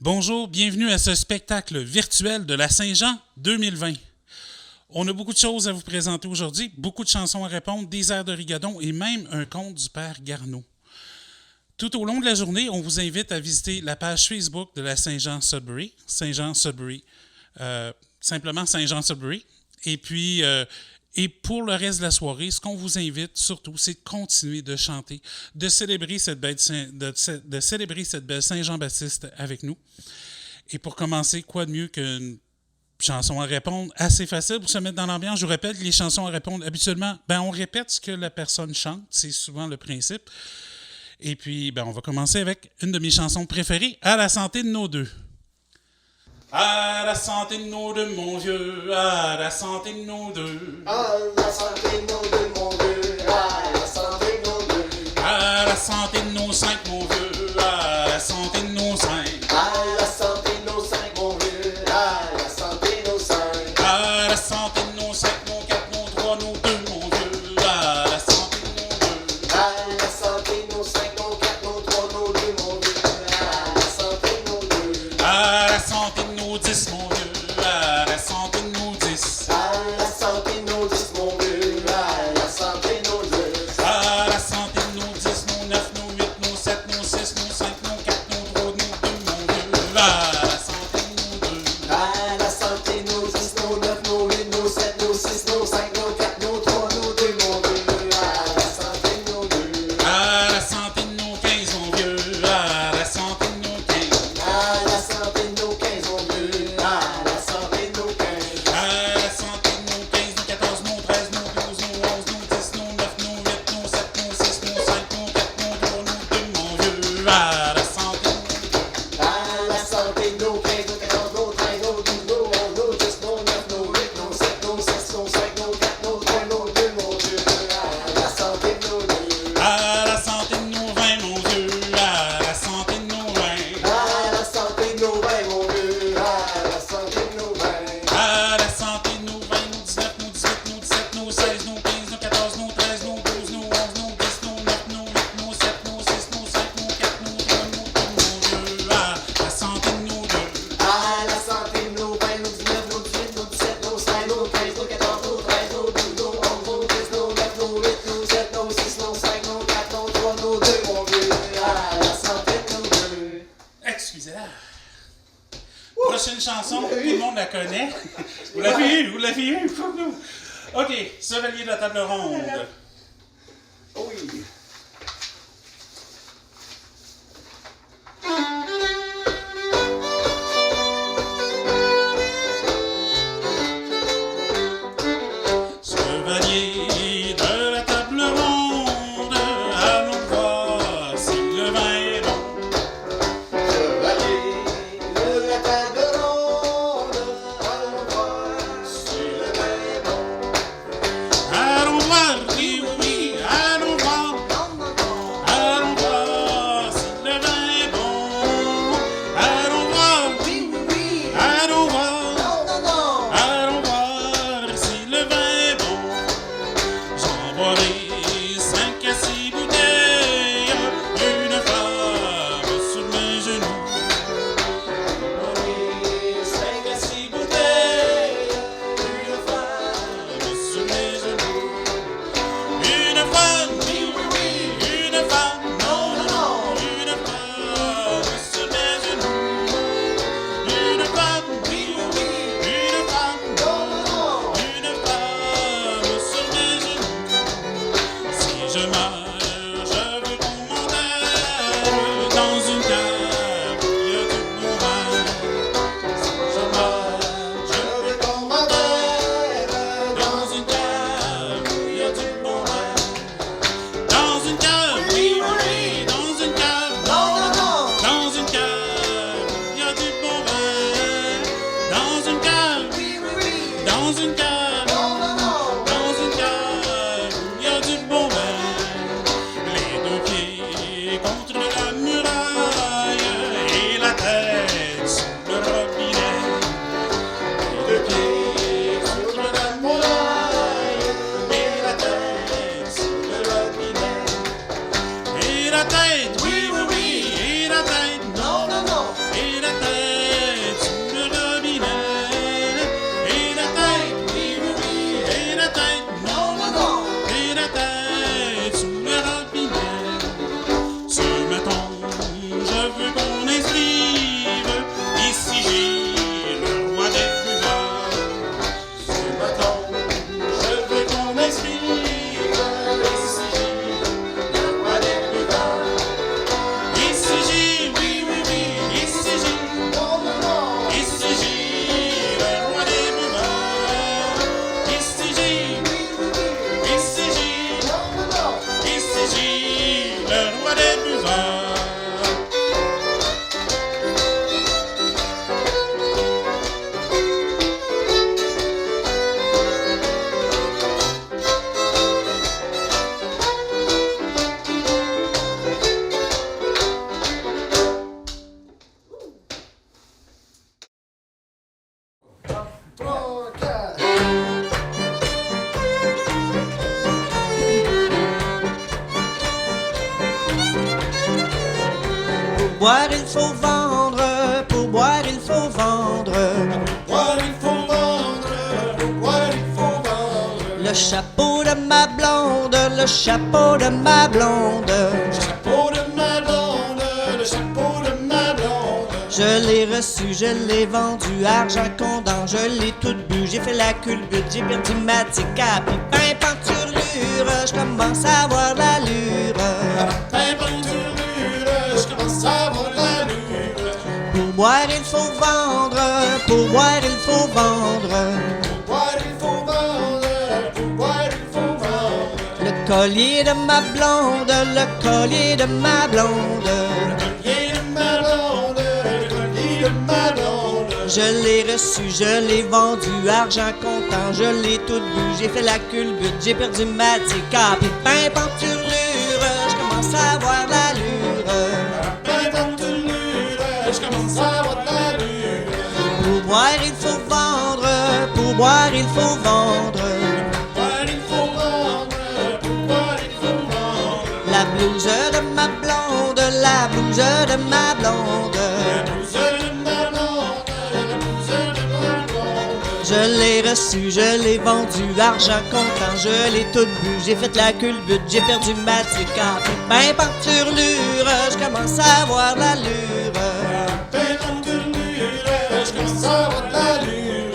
Bonjour, bienvenue à ce spectacle virtuel de la Saint-Jean 2020. On a beaucoup de choses à vous présenter aujourd'hui, beaucoup de chansons à répondre, des airs de rigodon et même un conte du père Garneau. Tout au long de la journée, on vous invite à visiter la page Facebook de la Saint-Jean Sudbury, Saint-Jean Sudbury, simplement Saint-Jean Sudbury. Et pour le reste de la soirée, ce qu'on vous invite surtout, c'est de continuer de chanter, de célébrer cette belle Saint-Jean-Baptiste avec nous. Et pour commencer, quoi de mieux qu'une chanson à répondre assez facile pour se mettre dans l'ambiance. Je vous répète que les chansons à répondre, habituellement, on répète ce que la personne chante, c'est souvent le principe. Et puis, on va commencer avec une de mes chansons préférées, À la santé de nos deux. À la santé de nos deux, mon vieux, à la santé de nos deux. À la santé de nos deux, mon vieux, à la santé de nos deux. À la santé de nos cinq, mon vieux, à la santé de nos cinq. À la santé de nos cinq, mon vieux, à la santé de nos cinq. À la santé de nos cinq, nos quatre, nos trois, nos deux, mon vieux, à la santé de nos deux. À la santé de nos cinq, nos quatre, nos trois, nos deux, mon vieux, à la santé de nos deux. À la santé de nos 10, mon vieux, à la santé de nos 10. À la santé de nos 10, mon vieux, à la santé de nos 10. À la santé de nos 10, nos 9, nos 8, nos 7, nos 6, nos 5, nos 4, nos 3, nos 2, mon vieux, à la santé de nos deux. À la santé de nos 10, nos 9, nos 8, nos 7, nos 6, nos 5, nos 4, nos 3, nos 2, mon vieux, à la santé de nos deux. À la santé de nos 15, mon vieux, à la santé de nos 15. À la santé de nos 15, mon vieux, à la santé de nos 15. À la santé de nos 15, nos 14, nos 13, nos 12, nos 11, nos 10, nos 9, nos 8, nos 7, nos 6, nos 5, nos 4, nos 3, nos 2, mon vieux, à la santé de nos 2. À la santé de nos 15, nos 14, nos 13, nos 12, nos 11, nos 10, nos 9, nos 8, nos 7, nos 6, nos 5, nos 4, nos 3, nos 2, mon Dieu. À la santé de nos 2. À la santé de nos 20, mon vieux, à la santé de nos 20. À la santé de nos 20, mon Dieu. À la santé de nos 20. À la santé de nos 20, nos 19, nos 18, nos 17, nos 16, nos 15, nos 14, nos 13, nos 12, nos 11, nos 10, nos 9, nos 8, nos 7, nos 6, nos 5, nos 4, nos 3, nos 2, mon vieux, à la santé de nos deux. À la santé de nos 20, nos 19, nos 18, nos 17, nos 16, nos 15, nos 14, nos 13, nos 12, nos 11, nos 10, nos 9, nos 8, nos 7, nos 6, nos 5, nos 4, nos 3, nos 2, mon Dieu. À la santé de nos 2. Excusez-la. Prochaine chanson, tout le monde la connaît. Vous l'avez eu, vous l'avez eu. OK, Chevalier de la table ronde. Oui. Chevalier de la table ronde, allons voir si le vin est bon. Chevalier de la table ronde, allons voir si le vin est bon. Allons voir, oui, oui, allons voir boire, il faut vendre. Pour boire, il faut vendre. Boire, il faut vendre. Boire, il faut vendre. Le chapeau de ma blonde, le chapeau de ma blonde. Chapeau de ma blonde, le chapeau de ma blonde. Je l'ai reçu, je l'ai vendu, argent comptant, je l'ai tout bu, j'ai fait la culbute, j'ai perdu ma tica, puis pain penturlure, je commence à avoir l'allure. Pain penturlure, je commence à avoir l'allure. Pour boire, il faut vendre, pour boire, il faut vendre. Pour boire, il faut vendre. Pour boire, il faut vendre. Le collier de ma blonde, le collier de ma blonde. Collier de ma blonde, le collier de ma blonde. Je l'ai reçu, je l'ai vendu, argent comptant, je l'ai tout bu, j'ai fait la culbute, j'ai perdu ma tica, puis pain penturlure, je commence à avoir l'allure. Pain penturlure, je commence à avoir l'allure. Pour boire, il faut vendre, pour boire, il faut vendre. Pour boire, il faut vendre. Pour boire, il faut vendre. La blouse de ma blonde, la blouse de ma blonde. Je l'ai reçu, je l'ai vendu, argent comptant, je l'ai tout bu, j'ai fait la culbute, j'ai perdu ma tica, puis pain penturlure, je commence à avoir l'allure. Pain penturlure, je commence à avoir l'allure.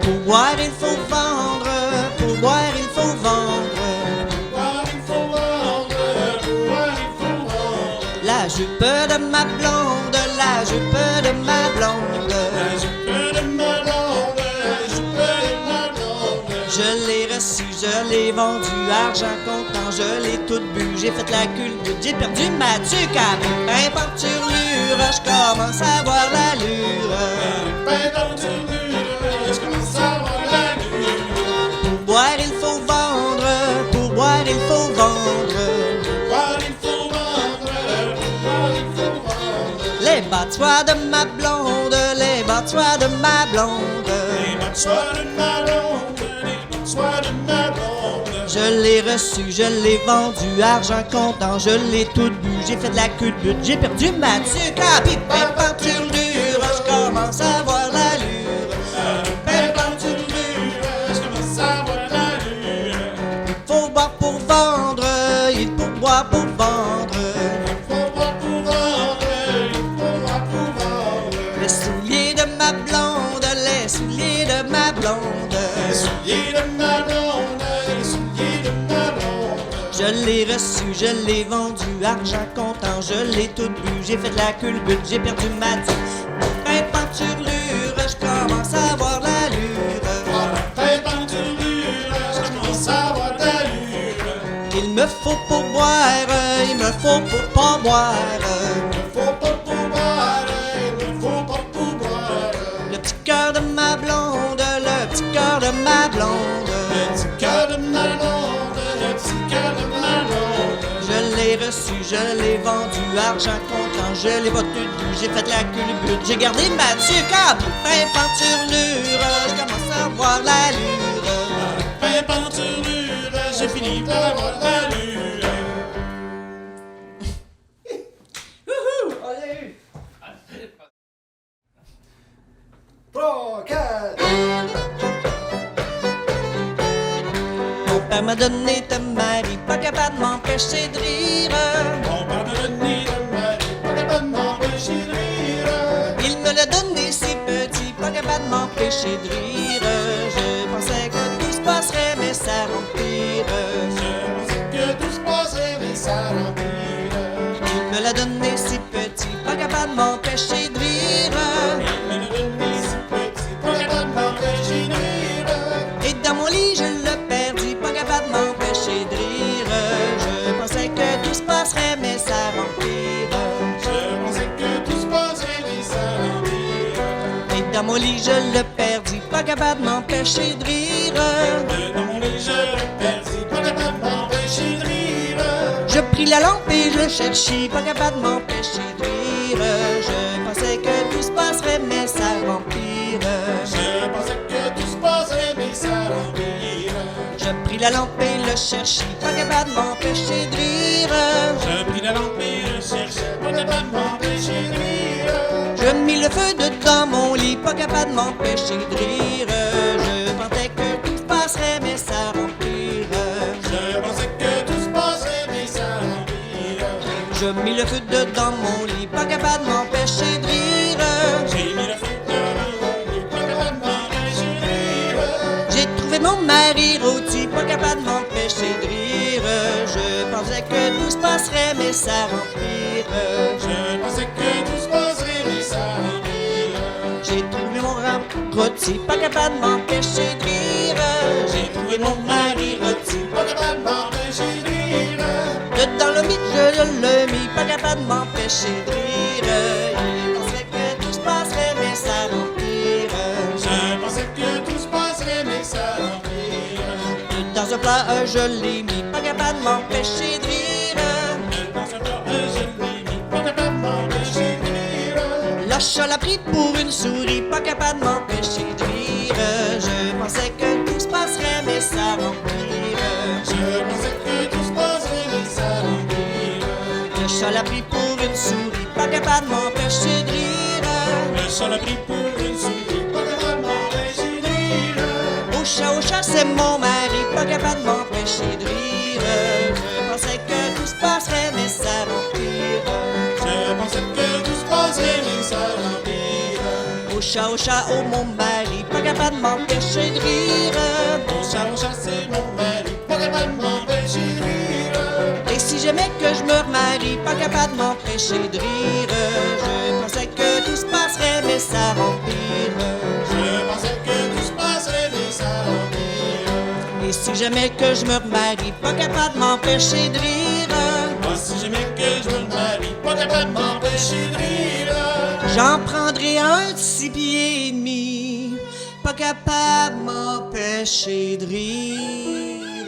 Pour boire, il faut vendre, pour boire, il faut vendre. Pour boire, il faut vendre. Pour boire, il faut vendre. La jupe de ma blonde, la jupe de ma blonde. La jupe de ma blonde, la jupe de ma blonde. Je l'ai reçu, je l'ai vendu, argent comptant, je l'ai tout bu, j'ai fait la culbute, j'ai perdu ma tuque, pain penturlure, je commence à avoir l'allure. Pain penturlure, je commence à avoir l'allure. Pour boire, il faut vendre, pour boire, il faut vendre. Pour boire, il faut vendre. Pour boire, il faut vendre. Les battoirs de ma blonde, les battoirs de ma blonde. Les battoirs de ma blonde, les battoirs de ma blonde. Je l'ai reçu, je l'ai vendu, argent comptant, je l'ai tout bu, j'ai fait de la culbute, j'ai perdu ma tuque, puis pain penturlure, je commence à avoir l'allure. Pain penturlure, je commence à avoir l'allure. Faut boire pour vendre, il faut boire pour vendre. Il faut boire pour vendre, il faut boire pour vendre. Les souliers de ma blonde, les souliers de ma blonde. Les souliers de ma blonde, les souliers de ma blonde. Je l'ai reçu, je l'ai vendu, argent comptant, je l'ai tout bu, j'ai fait de la culbute, j'ai perdu ma tique. Pain penturlure, je commence à avoir l'allure. Pain penturlure, je commence à avoir l'allure. Il me faut pour boire, il me faut pour pas boire. Il faut pas pour boire, il faut pas pour boire. Le petit cœur de ma blonde, le petit cœur de ma blonde. Le petit cœur de ma blonde, le petit cœur de ma blonde. Je l'ai reçu, je l'ai vendu, argent comptant, je l'ai pas tout bu, j'ai fait la culbute, j'ai gardé ma tuque, pain penturlure, je commence à avoir l'allure. Pain penturlure, j'ai fini par avoir l'allure. 3, 4. Mon père m'a donné de mari, pas capable de m'empêcher de rire. Mon père m'a donné de mari, pas capable de m'empêcher de rire. Il me l'a donné si petit, pas capable de m'empêcher de rire. Je pensais que tout se passerait, mais ça empire. Je pensais que tout se passerait, mais ça l'empire. Il me l'a donné si petit, pas capable de m'empêcher de rire. Il me l'a donné si petit, pas capable de m'empêcher de rire. Et dans mon lit, je l'ai perdu, pas capable de m'empêcher de rire. Je pensais que tout se passerait, mais ça empire. Je pensais que tout se passerait, mais ça l'empire. Et dans mon lit, je l'ai perdu, pas capable de m'empêcher de rire. Dans mon lit, je l'ai perdu, pas capable de m'empêcher de rire. Je pris la lampe et je cherchais, pas capable de m'empêcher de rire. Je pensais que tout se passerait, mais ça empire. Je pensais que tout se passerait, mais ça l'empire. Je pris la lampe et le cherchais, pas capable de m'empêcher de rire. Je pris la lampe et le cherchais, pas capable de m'empêcher de rire. Je mis le feu dedans mon lit, pas capable de m'empêcher de rire. Je pensais que tout se passerait, mais ça empire. Je pensais que tout se passerait, mais ça empire. Je mis le feu dedans mon lit, pas capable de m'empêcher de rire. J'ai mis le feu dans mon lit, pas capable de m'empêcher de rire. J'ai trouvé mon mari rôti, pas capable de m'empêcher de rire. Je pensais que tout se passerait, mais ça empire. Je pensais que tout se passerait, mais ça empire. J'ai trouvé mon rôti, pas capable de m'empêcher de rire. J'ai trouvé mon mari rôti, pas capable de m'empêcher de rire. Dedans le mythe, je l'ai mis, pas capable de m'empêcher de rire. Il pensait que tout se passerait, mais ça empire. Je pensais que tout se passerait, mais ça empire. Dans un plat, je l'ai mis, pas capable de m'empêcher de rire. Dans un plat, je l'ai mis, pas capable de m'empêcher de rire. Le chat l'a pris pour une souris, pas capable de m'empêcher de rire. Je pensais que tout se passerait, mais ça empire. Je pensais que tout se passerait, mais ça empire. Le chat l'a pris pour une souris, pas capable de m'empêcher de rire. Le chat l'a pris pour une souris, pas capable de m'empêcher de rire. Au chat, c'est mon mari, pas capable de m'empêcher de rire. Je pensais que tout se passerait, mais ça empire. Je pensais que tout se passerait, mais ça empire. Au chat, oh mon mari, pas capable de m'empêcher de rire. Au chat, c'est mon mari, pas capable de m'empêcher de rire. Et si jamais que je me remarie, pas capable de m'empêcher de rire. Je pensais que tout se passerait, mais ça empire. Je pensais que tout se passerait, mais ça empire. Et si jamais que je me remarie, pas capable de m'empêcher de rire. Moi, si jamais que je me marie, pas capable de m'empêcher de rire. J'en prendrai un de 6 pieds et demi, pas capable de m'empêcher de rire.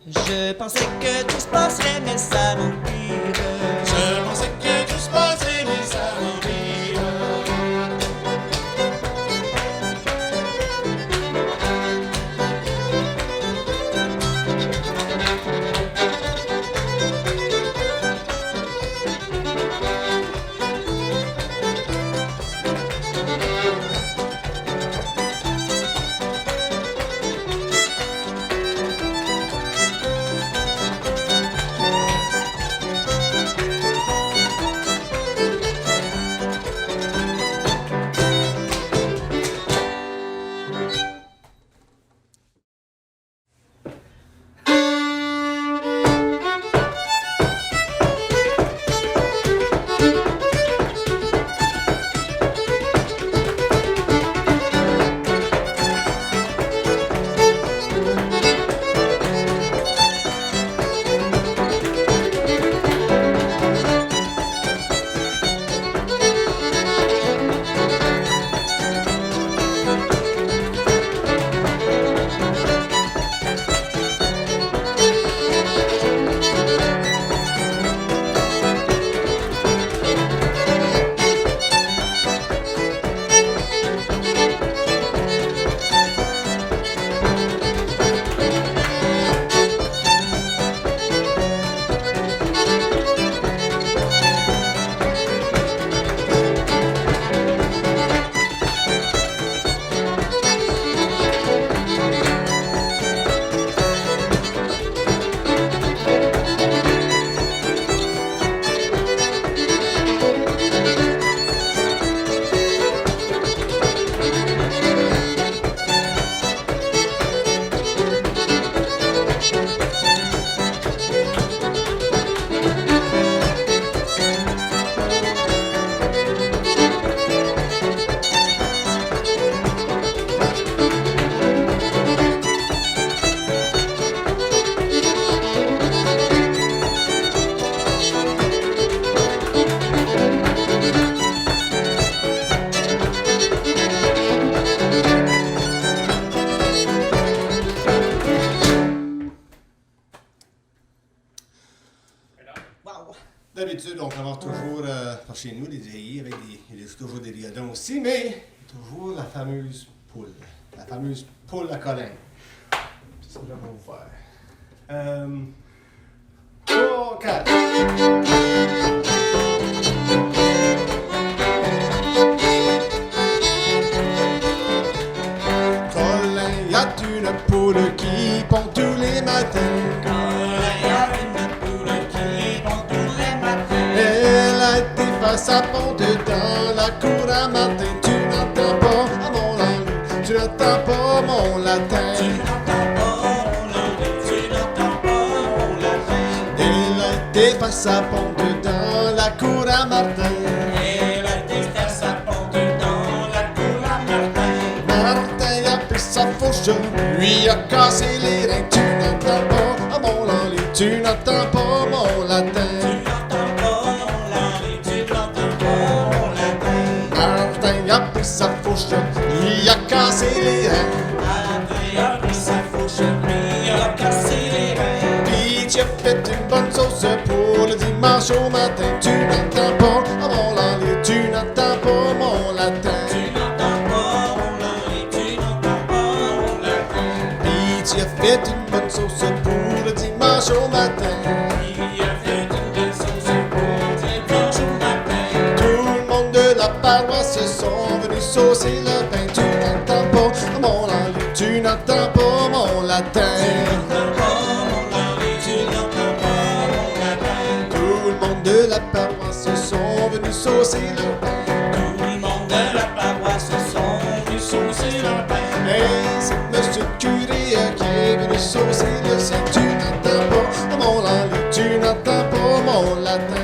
Je pensais que tout se passerait, mais ça empire. Je pensais que tout se passerait, mais ça empire. D'habitude, on prépare toujours, par chez nous, des vieillis avec toujours des rigodons aussi, mais toujours la fameuse poule. La fameuse poule à Colin. C'est ça que je vais vous faire. 3, 4. Colin, y a une poule qui pond tous les matins. Elle a été face à pondre dans la cour à matin. Tu n'entends pas mon langue, tu n'entends pas mon latin. Elle a été face à pondre dans la cour à Martin. Martin a pris sa fourche, lui a cassé les reins. Tu n'entends pas mon langue, tu n'entends pas mon latin. Martin a pris sa fourche, lui a cassé les reins. Puis tu as fait une bonne sauce pour le dimanche au matin. Tu n'entends pas mon langue, tu n'entends pas mon latin. Puis tu as fait une bonne sauce pour le dimanche au matin. Tout le monde de la paroisse sont venus saucer le pain. Tu n'entends pas mon langue, tu n'entends pas mon latin. Tout le monde de la paroisse sont venus saucer le pain. Hey, c'est monsieur le curé qui est venu saucer le sien. Tu n'entends pas mon langue, tu n'entends pas mon latin.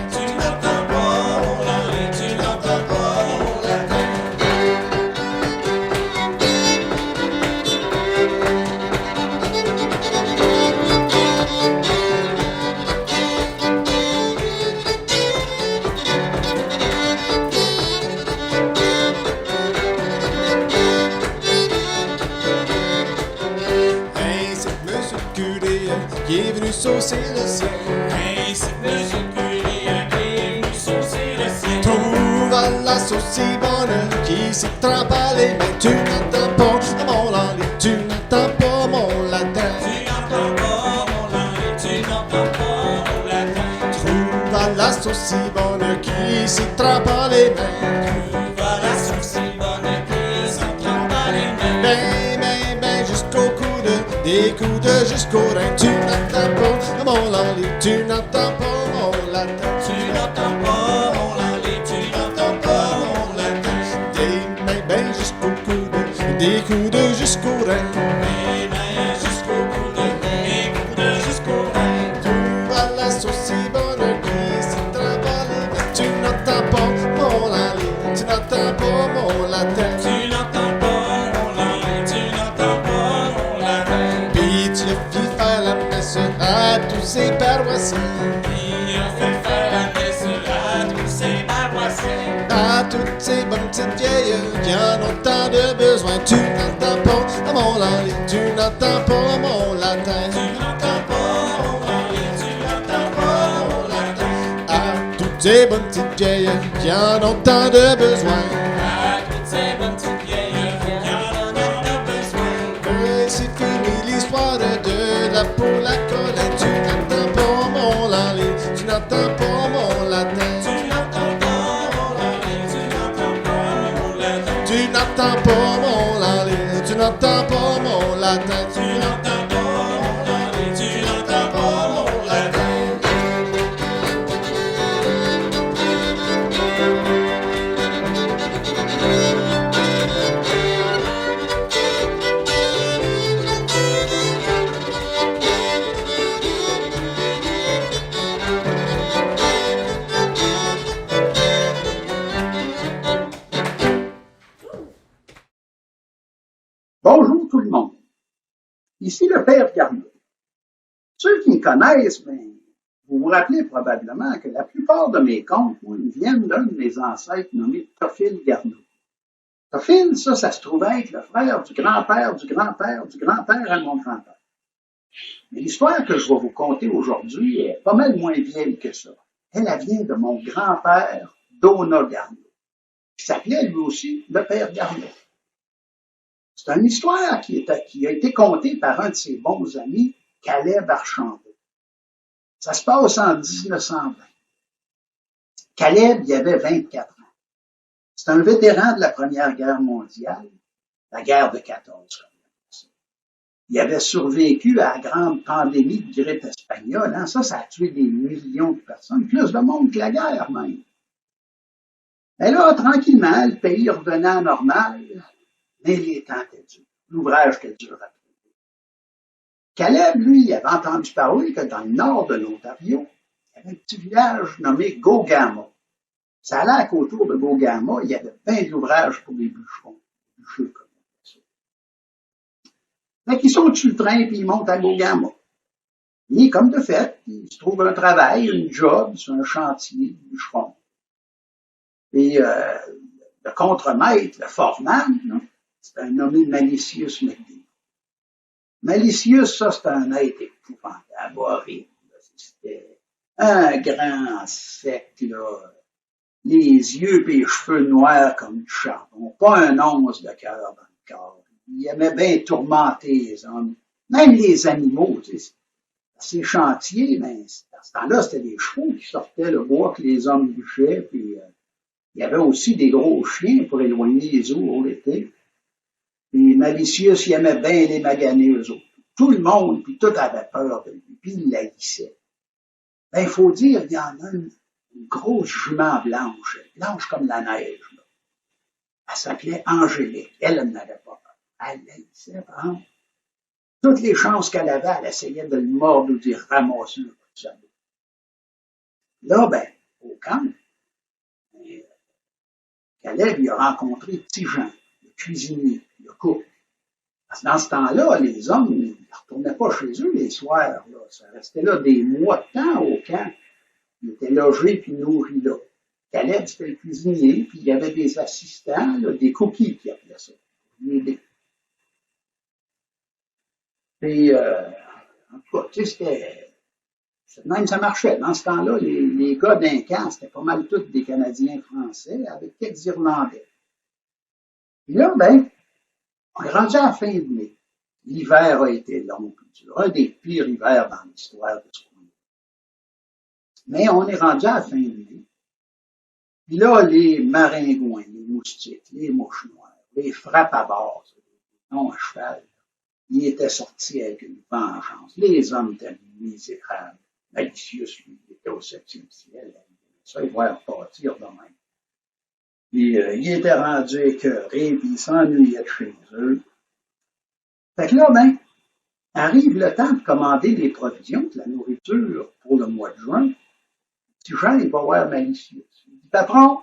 Hey, c'est monsieur le curé qui est venu saucer le ciel. Trouve à la sauce si bonne qui s'y trempe à les mains. Tu n'entends pas mon langue, tu n'entends pas mon latin. Trouve à la sauce si bonne qui s'y trempe à les mains. Ben, jusqu'au coude, des coudes jusqu'au rein. Tu n'entends pas mon langue, tu n'entends pas mon latin. Des mains, ben jusqu'au coude, des coudes jusqu'au rein. Trouve à la sauce si bonne qui s'y trempe à les mains. Tu n'entends pas mon langue, tu n'entends pas mon latin. Puis tu as fait faire la messe à tous ces paroissiens. À toutes ces bonnes petites vieilles qui en ont tant de besoin. Tu n'entends pas mon langue, tu n'entends pas mon latin. À toutes ces bonnes petites vieilles qui en ont tant de besoin. C'est fini l'histoire de la poule à Colin. Tu n'entends pas mon langue, tu n'entends pas mon latin. Tu n'entends pas mon langue, tu n'entends pas mon latin. Tu n'entends pas mon langue, tu n'entends pas mon latin. Bonjour tout le monde. Ici le Père Garneau. Ceux qui me connaissent, vous vous rappelez probablement que la plupart de mes contes, ils viennent d'un de mes ancêtres nommé Théophile Garneau. Théophile, ça se trouvait être le frère du grand-père du grand-père du grand-père à mon grand-père. Mais l'histoire que je vais vous conter aujourd'hui est pas mal moins vieille que ça. Elle vient de mon grand-père, Donat Garneau, qui s'appelait lui aussi le Père Garneau. C'est une histoire qui a été contée par un de ses bons amis, Caleb Archambault. Ça se passe en 1920. Caleb, il avait 24 ans. C'est un vétéran de la Première Guerre mondiale, la guerre de 14. Il avait survécu à la grande pandémie de grippe espagnole. Hein. Ça a tué des millions de personnes, plus de monde que la guerre même. Et là, tranquillement, le pays revenait à normal, mais les temps étaient durs. L'ouvrage était dur à trouver. Caleb, lui, il avait entendu parler que dans le nord de l'Ontario, il y avait un petit village nommé Gogama. Ça a l'air qu'autour de Gogama, il y avait plein d'ouvrages pour les bûcherons. Bûcheux, comme ça. Fait qu'ils sont sur le train et ils montent à Gogama. Et comme de fait, ils se trouvent un travail, une job sur un chantier de bûcheron. Et le contremaître, le foreman, c'est un nommé Malicius McDee. Malicius, ça, c'est un être épouvantable, horrible. C'était un grand sec, là, les yeux et les cheveux noirs comme du charbon, pas un once de cœur dans le corps. Il aimait bien tourmenter les hommes, même les animaux, tu sais. Ces chantiers, ben, à ce temps-là, c'était des chevaux qui sortaient le bois que les hommes bûchaient, puis il y avait aussi des gros chiens pour éloigner les eaux l'été. Puis Malicius, il aimait bien les maganer eux autres. Tout le monde, puis tout avait peur de lui, puis il l'haïssait. Ben, il faut dire, il y en a une grosse jument blanche comme la neige. Là. Elle s'appelait Angélique. Elle n'avait pas peur. Elle l'haïssait, par exemple. Toutes les chances qu'elle avait, elle essayait de le mordre ou d'y ramasser un coup de sabot. Là, ben, au camp, Caleb, il a rencontré Petit Jean, le cuisinier, le cook. Parce que dans ce temps-là, les hommes, ils ne retournaient pas chez eux les soirs. Là. Ça restait là des mois de temps au camp. Ils étaient logés puis nourris là. Caleb, c'était le cuisinier, puis il y avait des assistants, là, des cookies qui appelaient ça. Puis, en tout cas, tu sais, même ça marchait. Dans ce temps-là, les gars d'un camp, c'était pas mal tous des Canadiens français, avec quelques Irlandais. Puis là, ben, on est rendu à la fin de mai. L'hiver a été long, un des pires hivers dans l'histoire de ce coin. Mais on est rendu à la fin de mai. Puis là, les maringouins, les moustiques, les mouches noires, les frappes à bord, non à cheval, ils étaient sortis avec une vengeance. Les hommes étaient misérables. Malicius, lui, était au 7e ciel. Ça, il va repartir de même. Puis, il était rendu écœuré, puis il s'ennuyait de chez eux. Fait que là, ben, arrive le temps de commander des provisions, de la nourriture pour le mois de juin. Petit Jean, il va voir Malicius. Il dit, patron,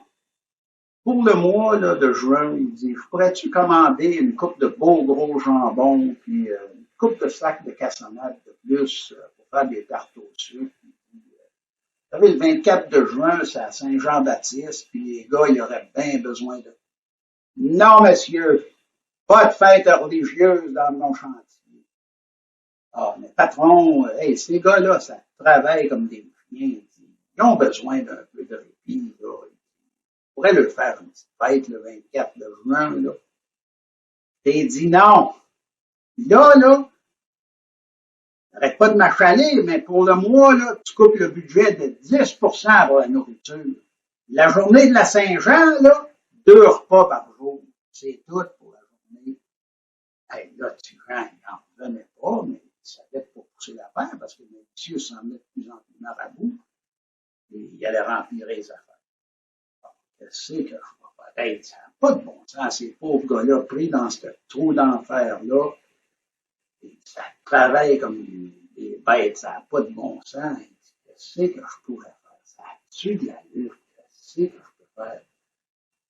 pour le mois là, de juin, il dit, pourrais-tu commander une coupe de beaux gros jambons, puis une coupe de sacs de cassonade de plus pour faire des tartes au sucre. Vous savez, le 24 de juin, c'est à Saint-Jean-Baptiste, puis les gars, ils auraient bien besoin de... Non, monsieur, pas de fête religieuse dans mon chantier. Ah, mais patron, hey, ces gars-là, ça travaille comme des chiens. Ils ont besoin d'un peu de répit, là. On pourrait leur faire une petite fête le 24 de juin, là. T'es dit non. Là, arrête pas de m'achaler, mais pour le mois, là, tu coupes le budget de 10% pour la nourriture. La journée de la Saint-Jean, là, 2 repas par jour. C'est tout pour la journée. Hey, là, Petit Jean, il n'en revenait pas, mais il savait pas pousser l'affaire parce que le monsieur s'en met de plus en plus marabout. Et il allait remplir les affaires. Qu'est-ce que je vais faire? Hey, ça n'a pas de bon sens, ces pauvres gars-là pris dans ce trou d'enfer-là. Ça travaille comme des bêtes, ça n'a pas de bon sens. Qu'est-ce que je pourrais faire? Ça tue de l'allure. Qu'est-ce que je peux faire?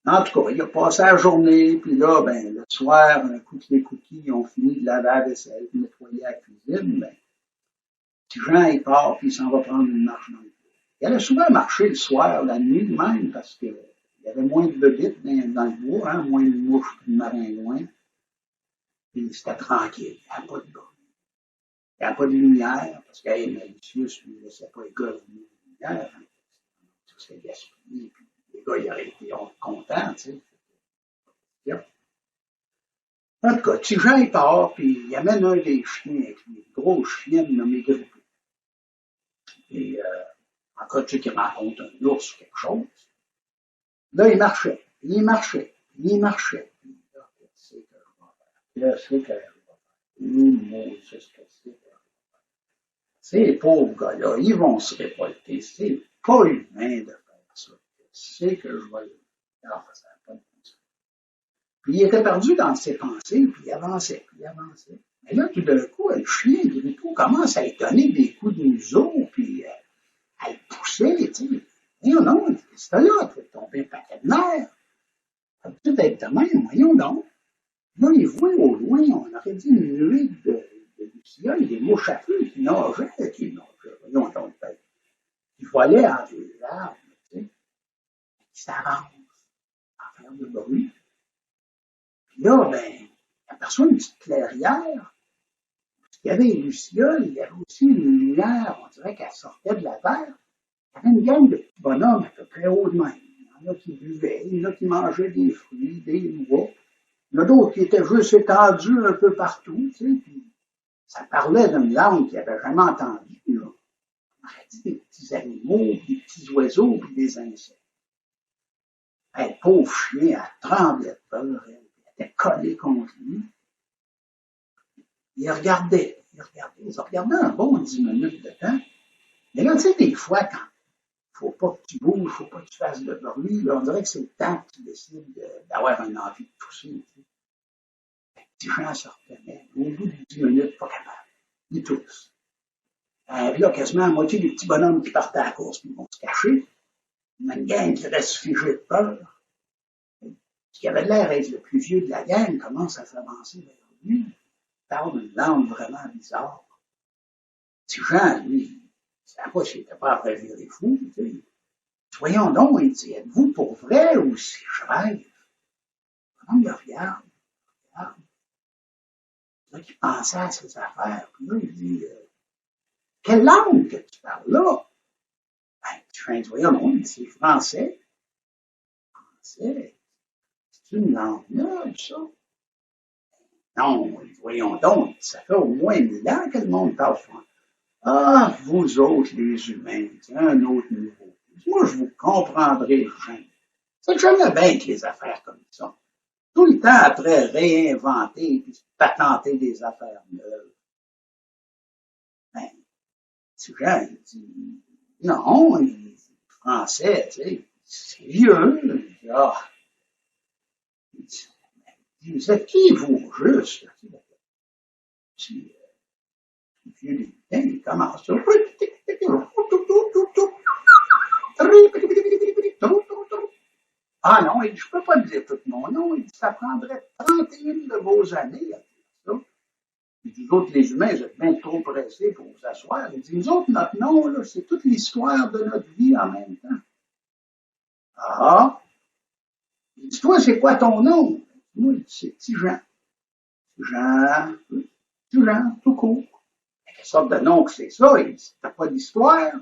En tout cas, il a passé la journée, puis là, ben, le soir, un coup que les cookies ont fini de laver la vaisselle, de nettoyer la cuisine, ben, Petit Jean, il part, puis il s'en va prendre une marche dans le bois. Il allait souvent marcher le soir, la nuit même, parce que il y avait moins de bébites dans le bois, hein, moins de mouches et de maringouins. Puis c'était tranquille, il n'y avait pas de bruit. Il n'y avait pas de lumière, parce que Malicius ne laissait pas les gars venir de lumière. Hein. Tout s'est gaspillé, puis les gars, ils auraient été contents, tu sais. Fait En tout cas, petit Jean, il part, puis il amène un des chiens, avec une grosse chienne nommée Grippé. Et, en cas, tu sais qu'il rencontre un ours ou quelque chose. Là, il marchait. Puis là, qu'est-ce que je vais faire? Qu'est-ce que c'est? Ces pauvres gars-là, ils vont se révolter. C'est pas humain de faire ça. C'est que je vais alors, ça n'a pas de sens. Puis il était perdu dans ses pensées, puis il avançait. Mais là, tout d'un coup, le chien, Grippou, commence à lui donner des coups de museau, puis à le pousser, tu sais. Voyons donc, qu'est-ce que là? Tu vas tomber un paquet de nerfs. Ça peut peut-être être de même, voyons donc. Là, il voit au loin, on aurait dit une nuée de lucioles, des mouches à feu qui nageaient, voyons donc, qui volaient entre les arbres, tu sais, qui s'avancent en faire de bruit. Puis là, ben, il aperçoit une petite clairière. Il y avait les lucioles, il y avait aussi une lumière, on dirait qu'elle sortait de la terre. Il y avait une gang de petits bonhommes à peu près haut de même. Il y en a qui buvaient, il y en a qui mangeaient des fruits, des noix. Il y en a d'autres qui étaient juste étendus un peu partout, tu sais, puis ça parlait d'une langue qu'il n'avait jamais entendue, là. On aurait dit des petits animaux, des petits oiseaux, puis des insectes. Le pauvre chien, elle tremblait de peur, elle était collée contre lui. Il regardait un bon 10 minutes de temps. Mais là, tu sais, des fois, quand faut pas que tu bouges, faut pas que tu fasses de bruit, là, on dirait que c'est le temps que tu décides d'avoir une envie de tousser, tu sais. Le petit Jean se retenait. Au bout de 10 minutes, pas capable. Il tousse. Puis là, quasiment la moitié des petits bonhommes qui partent à la course, ils vont se cacher. Il y a une gang qui reste figée de peur. Ce qui avait l'air d'être le plus vieux de la gang commence à s'avancer vers lui. Il parle d'une langue vraiment bizarre. Petit Jean, lui, il ne savait pas s'il n'était pas après virer fou. Tu sais. Voyons donc, il dit, êtes-vous pour vrai ou si je rêve? Non, il regarde. Là, il pensait à ses affaires. Puis là, il dit, quelle langue que tu parles là? Ben, petit Jean dit, voyons donc, c'est français. Français? C'est une langue noble, ça? Non, voyons donc, ça fait au moins 1000 ans que le monde parle français. Ah, vous autres, les humains, c'est un autre niveau. Moi, je vous comprendrai jamais. C'est jamais bien que les affaires comme ça. Tout le temps après réinventer puis patenter des affaires neuves. Ben, ces gens, ils disent, non, les Français, tu sais, c'est vieux. Ah. Vous êtes qui, vous, juste? Puis, le vieux lutin, il commence. Ah non, je ne peux pas dire tout mon nom. Il dit, ça prendrait 31 de vos années à dire ça. Il dit, vous autres, les humains, vous êtes bien trop pressés pour vous asseoir. Il dit, nous autres, notre nom, là, c'est toute l'histoire de notre vie en même temps. Ah! Il dit, toi, c'est quoi ton nom? Moi, c'est Petit Jean. Petit Jean, tout court. Quelle sorte de nom que c'est ça? Il dit, t'as pas d'histoire?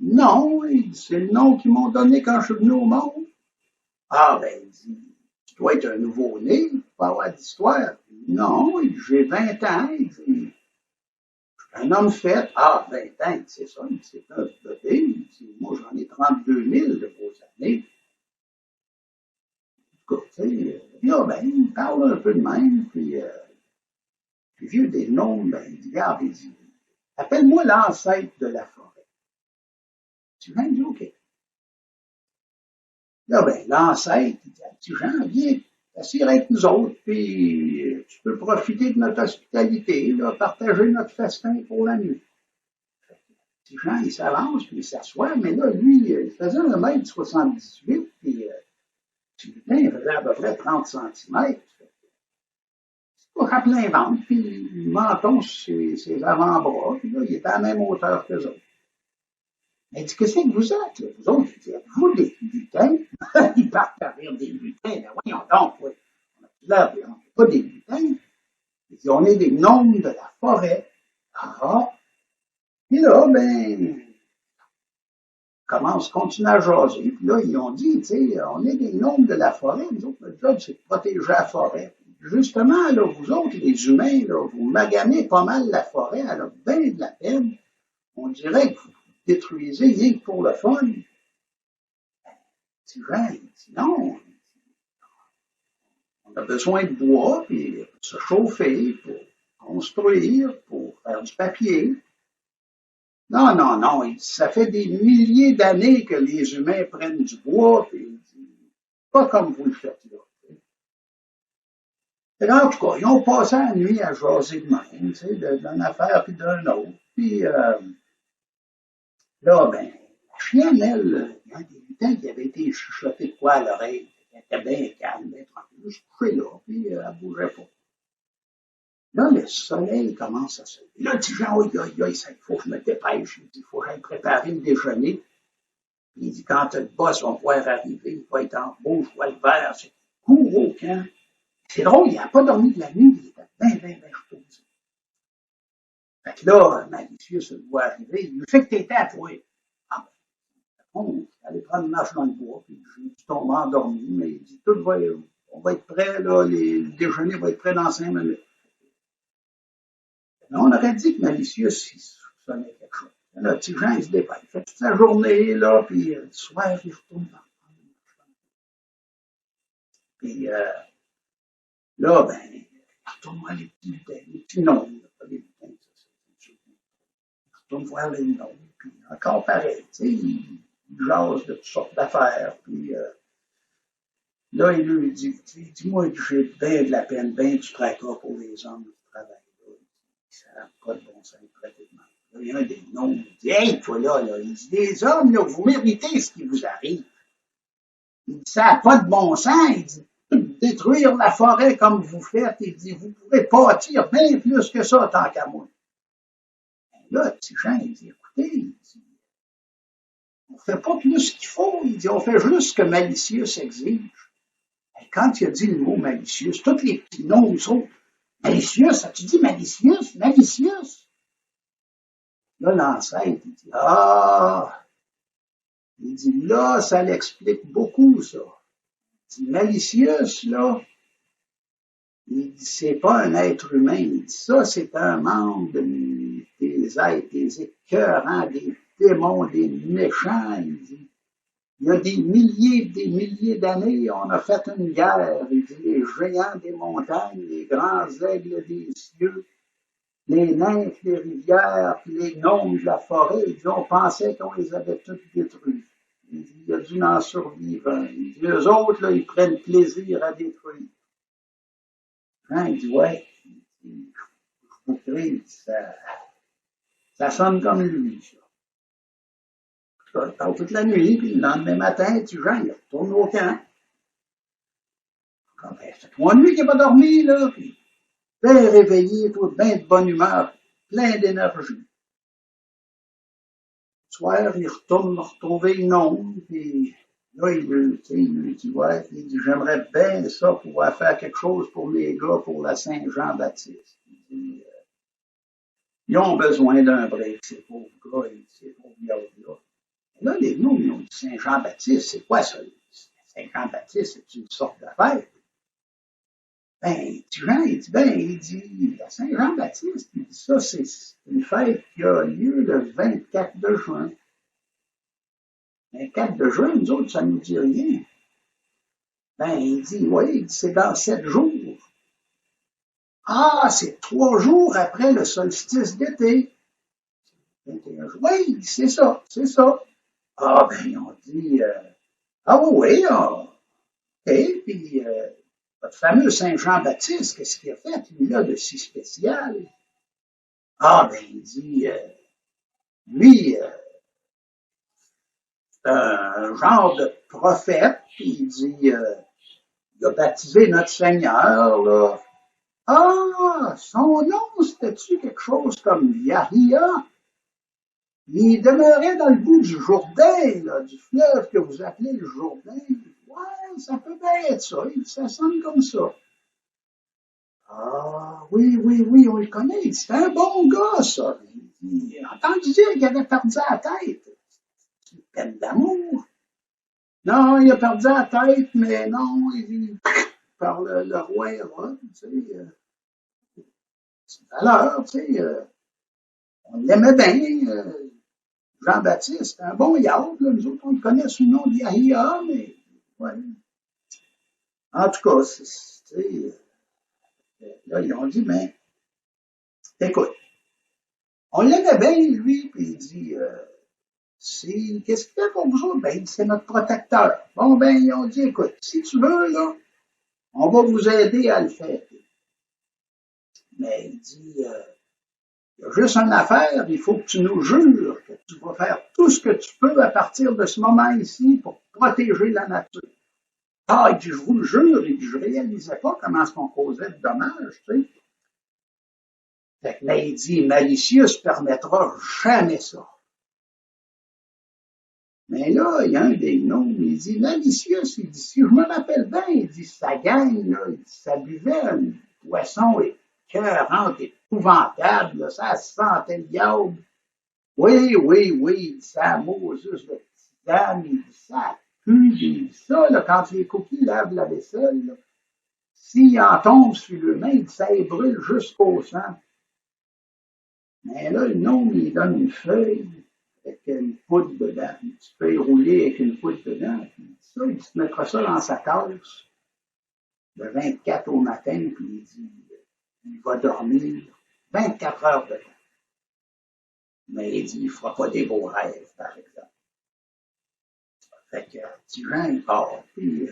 Non, il dit, c'est le nom qu'ils m'ont donné quand je suis venu au monde. Ah, ben, il dit, tu dois être un nouveau-né, tu peux avoir d'histoire. Non, il dit, j'ai 20 ans, il dit, je suis un homme fait. Ah, 20 ans, c'est ça, il dit, c'est un bébé. Il dit, moi, j'en ai 32 000 de vos années. En tout cas, tu sais, là, ben, il parle un peu de même, puis vieux des noms, ben, il dit, regarde, il dit, appelle-moi l'ancêtre de la forêt. Tu viens, il dit, OK. Là, ben, l'ancêtre, il dit, petit Jean, viens, t'assieds avec nous autres, puis tu peux profiter de notre hospitalité, là, partager notre festin pour la nuit. Petit Jean, il s'avance, puis il s'assoit, mais là, lui, il faisait 1m78, puis il faisait à peu près 30 cm. C'est pas à plein ventre, puis le menton sur ses avant-bras, puis là, il était à la même hauteur qu'eux autres. Il dit, qu'est-ce que vous êtes, là? Vous autres, il dit, êtes-vous des lutins? Ils partent à rire des lutins. Ben voyons donc, oui. On n'est pas des lutins. Il dit, on est des gnomes de la forêt. Ah! Puis là, ben, continue à jaser. Puis là, ils ont dit, tu sais, on est des gnomes de la forêt. Nous autres, notre job, c'est de protéger la forêt. justement, là, vous autres, les humains, là, vous maganez pas mal la forêt, elle a bien de la peine. On dirait que vous détruisez rien que pour le fun. Petit Jean, il dit non, on a besoin de bois, puis pour se chauffer, pour construire, pour faire du papier. Non, non, non, il dit, ça fait des milliers d'années que les humains prennent du bois, puis il dit, pas comme vous le faites là. Et en tout cas, ils ont passé la nuit à jaser de même, tu sais, d'une affaire puis d'une autre. Puis là, ben, la chienne, elle, il y a des lutins qui avaient été chuchotés de quoi à l'oreille. Elle était bien calme, bien tranquille, juste couchée là, puis elle bougeait pas. Là, le soleil commence à se lever. Là, le petit Jean, il faut que je me dépêche. Il dit, il faut que j'aille préparer le déjeuner. Puis il dit, quand le boss va pouvoir arriver, il va être en rouge, je vois le vert, c'est court au camp. C'est drôle, il n'a pas dormi de la nuit, il était bien reposé. Fait que là, Malicieux se le voit arriver, il lui fait que t'étais à toi. Ah ben, on allait prendre une marche dans le bois, puis j'ai tombé endormi, mais il dit, on va être prêt, là, le déjeuner va être prêt dans 5 minutes. Mais on aurait dit que Malicieux, il soupçonnait quelque chose. Là, le petit Jean, il se dépêche. Il fait toute sa journée, là, puis le soir, il retourne dans le puis là, ben, il retourne voir les petits noms, pas les lutins, il retourne voir les noms, puis encore pareil, tu sais, il jase de toutes sortes d'affaires, puis là, il lui dit, dis-moi que j'ai bien de la peine, bien du tracas pour les hommes qui travaillent là. Ça n'a pas de bon sens, pratiquement. Là, il y a un des noms, il dit, hey, toi là, il dit, les hommes, là, vous méritez ce qui vous arrive. Il dit, ça n'a pas de bon sens, il dit, détruire la forêt comme vous faites, il dit, vous pourrez bâtir bien plus que ça tant qu'à moi. Et là, le petit Jean, il dit, écoutez, il dit, on fait pas plus qu'il faut, il dit, on fait juste ce que Malicieux s'exige. Et quand il a dit le mot malicieux, tous les petits noms, ils sont malicieux, as-tu dit malicieux? Malicieux? Là, l'ancêtre, il dit, il dit, là, ça l'explique beaucoup, ça. Il dit, malicieux, là, il dit, c'est pas un être humain, il dit, ça, c'est un membre des êtres, des écœurants, des démons, des méchants, il dit. Il y a des milliers d'années, on a fait une guerre. Il dit, les géants des montagnes, les grands aigles des cieux, les nymphes des rivières, puis les gnomes de la forêt, il dit, on pensait qu'on les avait tous détruits. Il dit, il y a dû en survivre. Il dit, eux autres, là, ils prennent plaisir à détruire. Hein, il dit, ouais, je vous prie, ça sonne comme lui, ça. Il parle toute la nuit, puis le lendemain matin, tu Jean, il retourne au camp. Ben, c'est toi lui qui n'a pas dormi, là, puis bien réveillé, tout bien de bonne humeur, plein d'énergie. Le soir, il retourne retrouver le nom, puis là, il lui dit, ouais, il dit, j'aimerais bien ça pouvoir faire quelque chose pour les gars, pour la Saint-Jean-Baptiste. Il dit, ils ont besoin d'un break, ces pauvres gars, ces pauvres gars-là. Là, les gnomes, ils ont dit Saint-Jean-Baptiste, c'est quoi ça? Saint-Jean-Baptiste, c'est une sorte de fête. Ben, il dit, la Saint-Jean-Baptiste, il dit ça, c'est une fête qui a lieu le 24 de juin. Le 24 de juin, nous autres, ça ne nous dit rien. Ben, il dit, oui, c'est dans 7 jours. Ah, c'est 3 jours après le solstice d'été. 21 jours. Oui, c'est ça. Ah, ben, ils ont dit, oui, OK, puis votre fameux Saint-Jean-Baptiste, qu'est-ce qu'il a fait, lui, là, de si spécial? Ah, ben, il dit, lui, c'est un genre de prophète, puis il dit, il a baptisé notre Seigneur, là. Ah, son nom, c'était-tu quelque chose comme Yahia? Il demeurait dans le bout du Jourdain, là, du fleuve que vous appelez le Jourdain. Ouais, ça peut bien être ça. Ça sonne comme ça. Ah, oui, on le connaît. C'est un bon gars, ça. Il a entendu dire qu'il avait perdu la tête. C'est une peine d'amour. Non, il a perdu la tête, mais non, par le roi Hérode, tu sais. Alors, tu sais, on l'aimait bien, Jean-Baptiste, un bon yaourt, là, nous autres, on le connaît sous le nom d'Yahya, mais, ouais. En tout cas, tu sais, là, ils ont dit, mais, écoute, on l'aimait bien, lui, puis il dit, qu'est-ce qu'il fait pour vous autres? Ben, il dit, c'est notre protecteur. Bon, ben, ils ont dit, écoute, si tu veux, là, on va vous aider à le faire. Mais il dit, il y a juste une affaire, il faut que tu nous jures que tu vas faire tout ce que tu peux à partir de ce moment ici pour protéger la nature. Ah, il dit, je vous le jure, il dit, je réalisais pas comment est-ce qu'on causait de dommages, tu sais. Fait que là, il dit, Malicius permettra jamais ça. Mais là, il y a un des noms, il dit, Malicius, il dit, si je me rappelle bien, il dit, sa gang, là, il dit, ça buvait un poisson écœurant, épouvantable, là, ça sentait le diable. Oui, il dit, ça, Moses, le petit dame, il dit, ça pue, il dit, ça, là, quand les cookies lavent la vaisselle, là, s'il en tombe sur le main, il dit, ça les brûle jusqu'au sang. Mais là, le nom, il donne une feuille avec une poudre dedans. Tu peux y rouler avec une poudre dedans. Puis ça, il dit, tu mettras ça dans sa tasse le 24 au matin, puis il dit, il va dormir 24 heures dedans. Mais il dit, il ne fera pas des beaux rêves, par exemple. Fait que, petit Jean, il part. Puis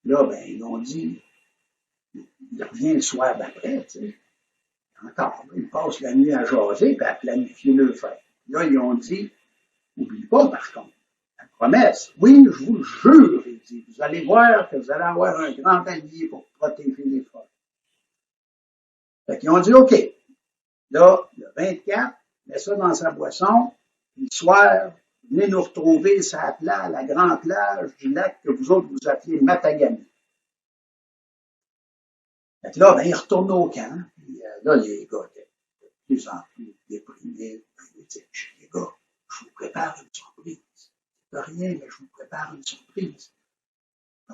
là, ben, ils ont dit, il revient le soir d'après, tu sais. Encore, il passe la nuit à jaser et à planifier le fait. Là, ils ont dit, n'oublie pas, par contre, la promesse. Oui, je vous le jure, il dit, vous allez voir que vous allez avoir un grand allié pour protéger les forêts. Fait qu'ils ont dit, OK. Là, le 24, mets ça dans sa boisson, puis le soir, venez nous retrouver sur la grande plage du lac que vous autres vous appelez Matagami. Fait que là, ben, ils retournent au camp. Puis là, les gars étaient de plus en plus déprimés. Ils disaient, les gars, je vous prépare une surprise. De rien, mais je vous prépare une surprise.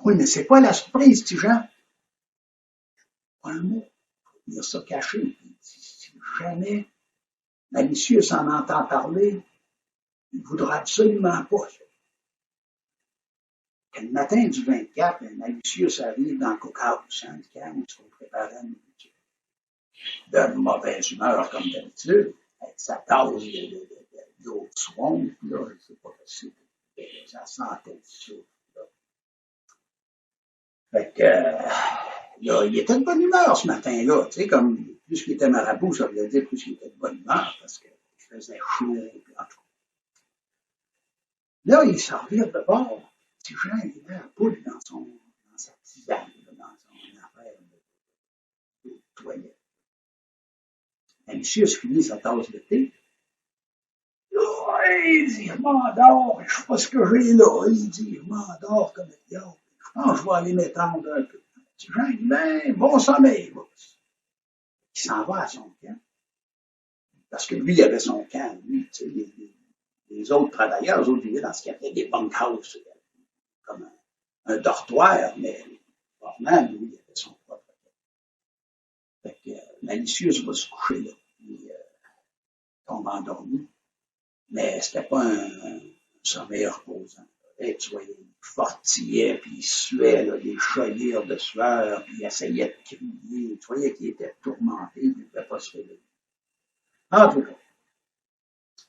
Oui, mais c'est quoi la surprise, petit Jean? Pas un mot. Il faut venir ça caché. Puis, si jamais Malicius en entend parler, il ne voudra absolument pas ça. Le matin du 24, Malicius arrive dans le cookhouse, hein, du camp, où on préparait la nourriture. De mauvaise humeur, comme d'habitude, avec sa tasse d'eau de swamp, là, c'est pas possible. Ça sentait le souffle, là. Fait que, là, il était de bonne humeur ce matin-là, tu sais, comme, plus qu'il était marabout, ça voulait dire plus qu'il était de bonne humeur, parce qu'il faisait chaud, puis en tout cas. Là, il s'en revient de bord. Petit Jean, il met la poudre dans sa tisane, dans son affaire de toilette. Malicius finit sa tasse de thé. Là, il dit, je m'endors, je sais pas ce que j'ai là. Il dit, je m'endors comme un diable. Je pense que je vais aller m'étendre un peu. Petit Jean, il dit, ben, bon sommeil, boss. Il s'en va à son camp. Parce que lui, il avait son camp, lui, tu sais, les autres travailleurs, eux autres vivaient dans ce qu'il appelait des bunkhouses, comme un dortoir, mais vraiment, lui, il avait son propre camp. Fait que Malicius va se coucher là. Il tombe endormi. Mais c'était pas un sommeil reposant. Et tu voyais, il fortillait, puis il suait, là, des chaudières de sueur, puis il essayait de crier. Tu voyais qu'il était tourmenté, puis il ne pouvait pas se réveiller. En tout cas,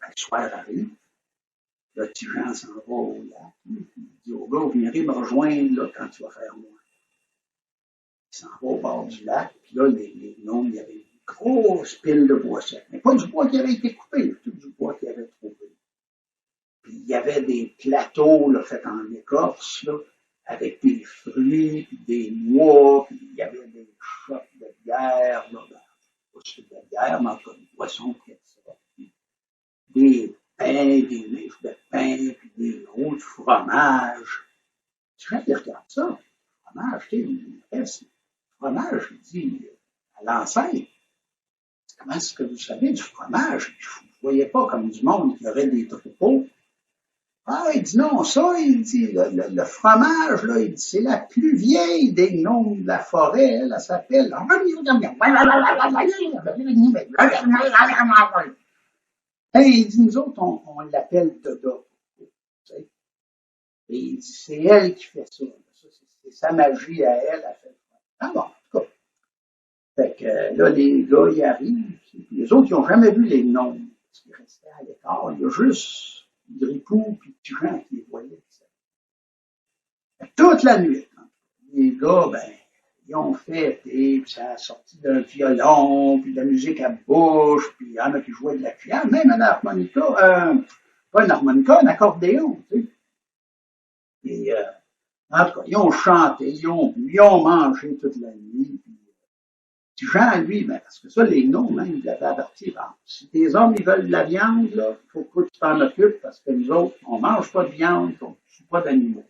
le soir arrive. Le petit Jean s'en va au lac. Il dit au gars, vous viendrez me rejoindre là, quand tu vas faire moins. Il s'en va au bord du lac. Puis là, les gnomes, il y avait une grosse pile de bois sec. Mais pas du bois qui avait été coupé, tout du bois qu'il avait trouvé. Puis il y avait des plateaux là, faits en écorce, là, avec des fruits, puis des noix, puis il y avait des chocs de bière, là, pas sûr de bière, mais encore une boisson qui était ça. Des pain, des livres de pain, puis des roues de fromage. Tu vois, il regarde ça. Le fromage, tu sais, il reste. Le fromage, il dit à l'enseigne, comment est-ce que vous savez du fromage? Vous ne voyez pas comme du monde qui aurait des troupeaux. Puis il y avait des plateaux, là, faits en écorce, là, avec des fruits, puis des noix, puis il y avait des chocs de bière, là, pas sûr de bière, mais encore une boisson qui était ça. Des pains, des livres de pain, puis des roues de fromage. Tu vois, il regarde ça. Le fromage, il dit à l'enseigne, comment est-ce que vous savez du fromage? Ah, il dit non, ça, il dit, le fromage, là, il dit, c'est la plus vieille des gnomes de la forêt, elle s'appelle. Et il dit, nous autres, on l'appelle Doda. Tu sais. Et il dit, c'est elle qui fait ça. C'est sa magie à elle, elle fait ça. Ah bon, en tout cas. Fait que là, les gars, ils arrivent. Puis les autres, ils n'ont jamais vu les gnomes. Parce qu'ils restaient à l'écart. Il y a juste Grippou puis Petit Jean qui les voyaient. Toute la nuit. Les gars, ben, ils ont fait, puis ça a sorti d'un violon, puis de la musique à bouche, puis il y en a qui jouaient de la piano, même un harmonica, pas un harmonica, un accordéon, tu sais. Et, en tout cas, ils ont chanté, ils ont bu, ils ont mangé toute la nuit. Puis Jean, lui, ben, parce que ça, les gnomes, hein, ils l'avaient averti. Ben, si tes hommes, ils veulent de la viande, là, il faut que tu t'en occupes, parce que nous autres, on mange pas de viande, on ne tue pas d'animaux.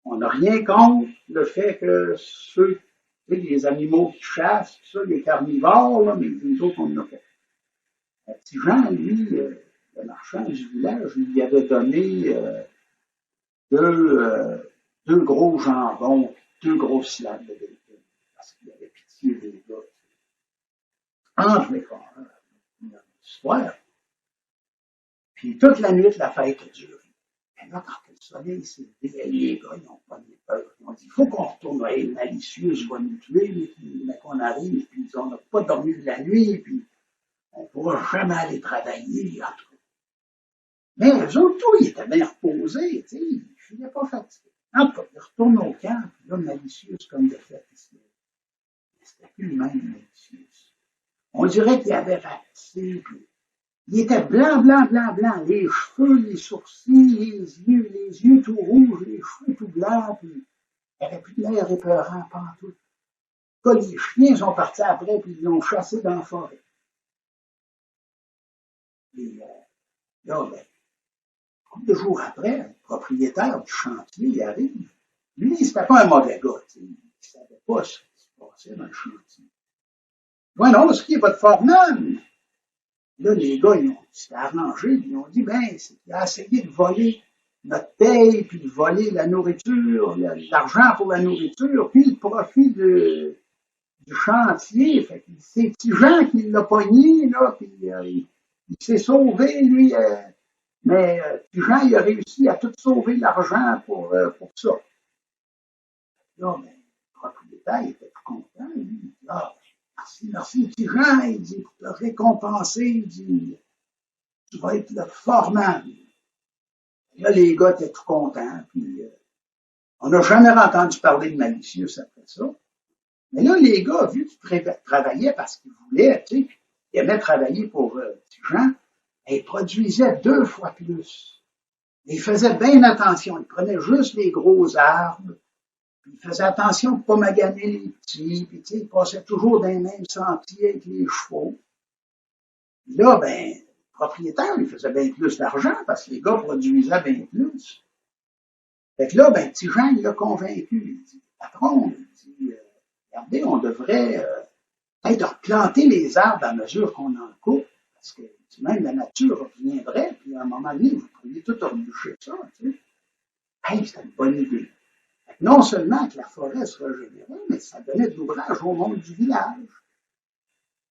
On n'a rien contre le fait que ceux, tu sais, les animaux qui chassent, ça, les carnivores, là, mais nous autres, on en a fait. Petit Jean, lui, le marchand du village, il lui avait donné deux gros jambons, deux grosses slabs de bacon, parce qu'il avait pitié des gars. Entre les corps, une histoire. Puis toute la nuit, la fête a duré. Et là, quand le soleil s'est levé, les gars, ils n'ont pas eu peur. Ils ont dit, il faut qu'on retourne à El Malicieuse, va nous tuer, mais qu'on arrive, puis on n'a pas dormi de la nuit, puis on ne pourra jamais aller travailler, en tout cas. Mais eux autres, tout, ils étaient bien reposés, tu sais, ils ne filaient pas fatigués. En tout cas, ils retournent au camp, puis là, Malicieuse, comme de fait, c'était plus le même Malicieuse. On dirait qu'il avait ratissé, puis il était blanc, blanc, blanc, blanc, les cheveux, les sourcils, les yeux tout rouges, les cheveux tout blancs, puis il avait plus de l'air épeurant pantoute. Quand les chiens sont partis après, puis ils l'ont chassé dans la forêt. Et là, ben, quelques jours après, le propriétaire du chantier, il arrive. Lui, c'était pas un mauvais gars, tu sais. Il savait pas ce qui se passait dans le chantier. Ouais, non, ce qui est votre foreman. Là, les gars, ils ont s'étaient arrangés, ils ont dit, ben, c'est qu'il a essayé de voler notre paye, puis de voler la nourriture, l'argent pour la nourriture, puis le profit du chantier. Fait que c'est Petit Jean qui l'a pogné, là, puis il s'est sauvé, lui, mais Petit Jean, il a réussi à tout sauver l'argent pour ça. Là, ben, le propriétaire, il était tout content, lui, il dit, ah, merci, Petit Jean, il dit, pour te récompenser, il dit, tu vas être le foreman. Là, les gars étaient tout contents, puis on n'a jamais entendu parler de Malicieux après ça. Mais là, les gars, vu qu'ils travaillaient parce qu'ils voulaient, tu sais, ils aimaient travailler pour Petit Jean, ils produisaient 2 fois plus. Et ils faisaient bien attention. Ils prenaient juste les gros arbres, puis ils faisaient attention de ne pas maganer les petits, puis tu sais, ils passaient toujours dans les mêmes sentiers avec les chevaux. Puis là, ben, le propriétaire, il faisait bien plus d'argent parce que les gars produisaient bien plus. Fait que là, ben, Petit Jean, il l'a convaincu. Il dit, patron, il dit, regardez, on devrait peut-être replanter les arbres à mesure qu'on en coupe, parce que même la nature reviendrait, puis à un moment donné, vous pourriez tout rebûcher ça, tu sais. Hey, c'était une bonne idée. Fait que non seulement que la forêt se régénérait, mais ça donnait de l'ouvrage au monde du village.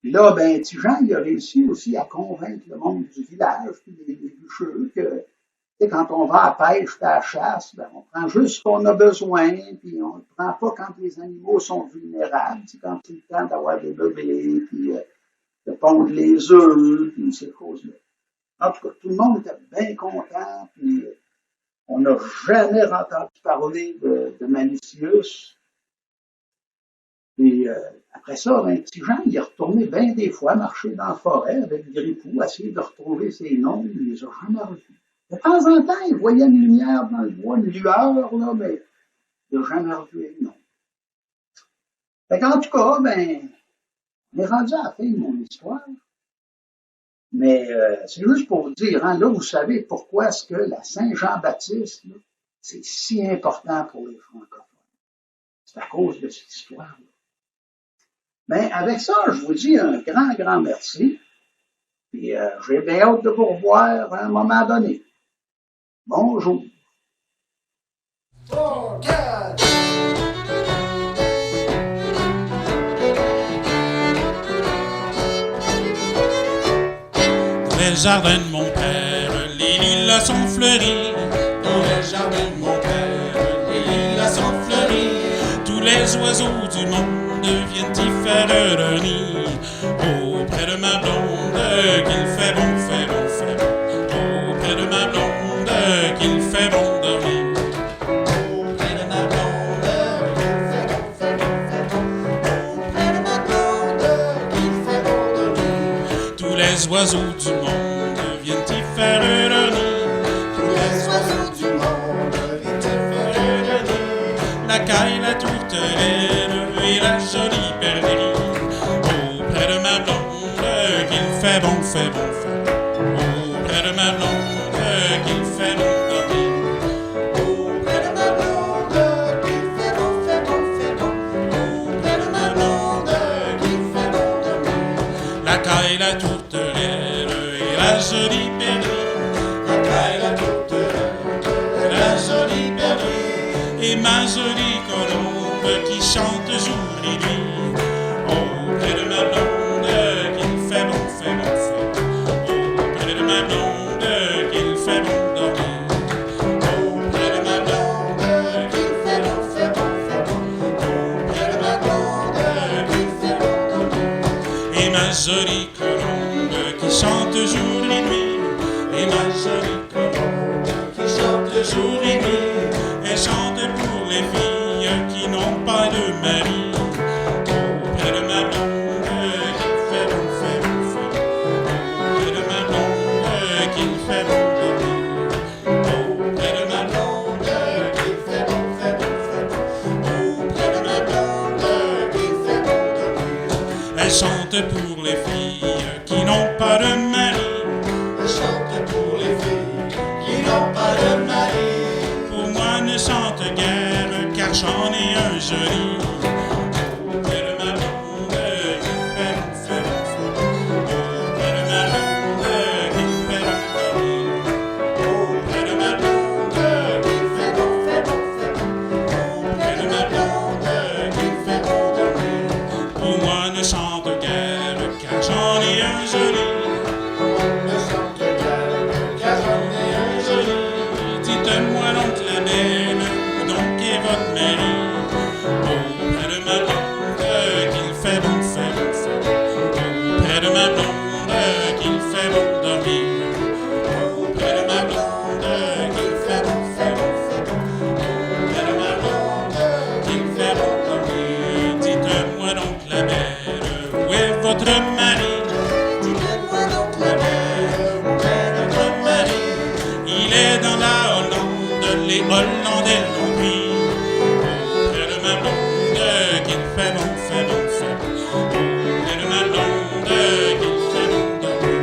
Puis là, ben, Petit Jean, il a réussi aussi à convaincre le monde du village, puis les bûcheux, que quand on va à la pêche, à la chasse, ben, on prend juste ce qu'on a besoin, puis on ne prend pas quand les animaux sont vulnérables, quand c'est le temps d'avoir des bébés, puis de pondre les œufs, puis ces choses-là. En tout cas, tout le monde était bien content, puis on n'a jamais entendu parler de Malicius. Puis après ça, ben, Petit Jean, il est retourné bien des fois marcher dans la forêt avec Grippou, essayer de retrouver ses noms, il ne les a jamais revus. De temps en temps, il voyait une lumière dans le bois, une lueur, là, mais il n'a jamais revu les noms. Fait qu'en tout cas, ben, on est rendu à la fin de mon histoire. Mais c'est juste pour vous dire, hein, là, vous savez pourquoi est-ce que la Saint-Jean-Baptiste, là, c'est si important pour les francophones. C'est à cause de cette histoire-là. Mais avec ça, je vous dis un grand, grand merci. Puis j'ai bien hâte de vous revoir à un moment donné. Bonjour. Dans le jardin de mon père, les lilas sont fleuris. Dans le jardin de mon père, les lilas sont fleuris. Tous les oiseaux du monde viennent y faire leur nid. Auprès de ma blonde, qu'il fait bon, fait bon, fait bon. Auprès de ma blonde, qu'il fait bon dormir. Auprès de ma blonde, qu'il fait bon, fait bon, fait bon. Auprès de ma blonde, qu'il fait bon dormir. Tous les oiseaux du monde viennent y faire leur nid. Tous les oiseaux du monde viennent y faire leur nid. La caille, la tourterelle et la jolie perdrix. Auprès de ma blonde, qu'il fait bon, fait bon, fait bon. Auprès de ma blonde, qu'il fait bon dormir. Auprès de ma blonde, qu'il fait bon, fait bon, fait bon. Auprès de ma blonde, qu'il fait bon dormir. La caille, la tourterelle et la jolie perdrix. La caille, la tourterelle et la jolie perdrix. Et ma jolie colombe qui chante jour et nuit. Auprès de ma blonde, qu'il fait bon, fait bon, fait bon. Auprès de ma blonde, qu'il fait bon dormir. Auprès de ma blonde, qu'il fait bon, fait bon, fait bon. Auprès de ma blonde, qu'il fait bon dormir. Et ma jolie colombe qui chante jour et nuit. Et ma jolie colombe qui chante jour et nuit. Elle chante pour les filles qui n'ont pas de mari. Auprès de ma blonde, qu'il fait bon, fait bon, fait bon. Auprès de ma blonde, qu'il fait bon dormir. Auprès de ma blonde, qu'il fait bon, fait bon, fait bon. Auprès de ma blonde, qu'il fait bon dormir. Elle chante pour les filles qui n'ont pas de mari. Elle chante pour les filles qui n'ont pas de mari. Pour moi ne chante guère, car j'en ai un joli. Auprès de ma blonde, qu'il fait bon, fait bon, fait bon. Auprès de ma blonde, qu'il fait bon dormir. Auprès de ma blonde, qu'il fait bon, fait bon, fait bon. Auprès de ma blonde, qu'il fait bon dormir. Pour moi ne chante guère, car j'en ai un joli. Ne chante guère, car j'en ai un joli. Dites-moi donc la belle, où donc est votre mari. Auprès de ma blonde, qu'il fait bon, fait bon, fait bon. Auprès de ma blonde, qu'il fait bon dormir. Auprès de ma blonde, qu'il fait bon, fait bon, fait bon. Auprès de ma blonde, qu'il fait bon dormir. Dites-moi donc la belle, où est votre mari? Dites-moi donc la belle, où est votre mari? Il est dans la Hollande, les Hollandais l'ont pris. Auprès de ma blonde, qu'il fait bon, fait bon, fait bon. Auprès de ma blonde, qu'il fait bon dormir.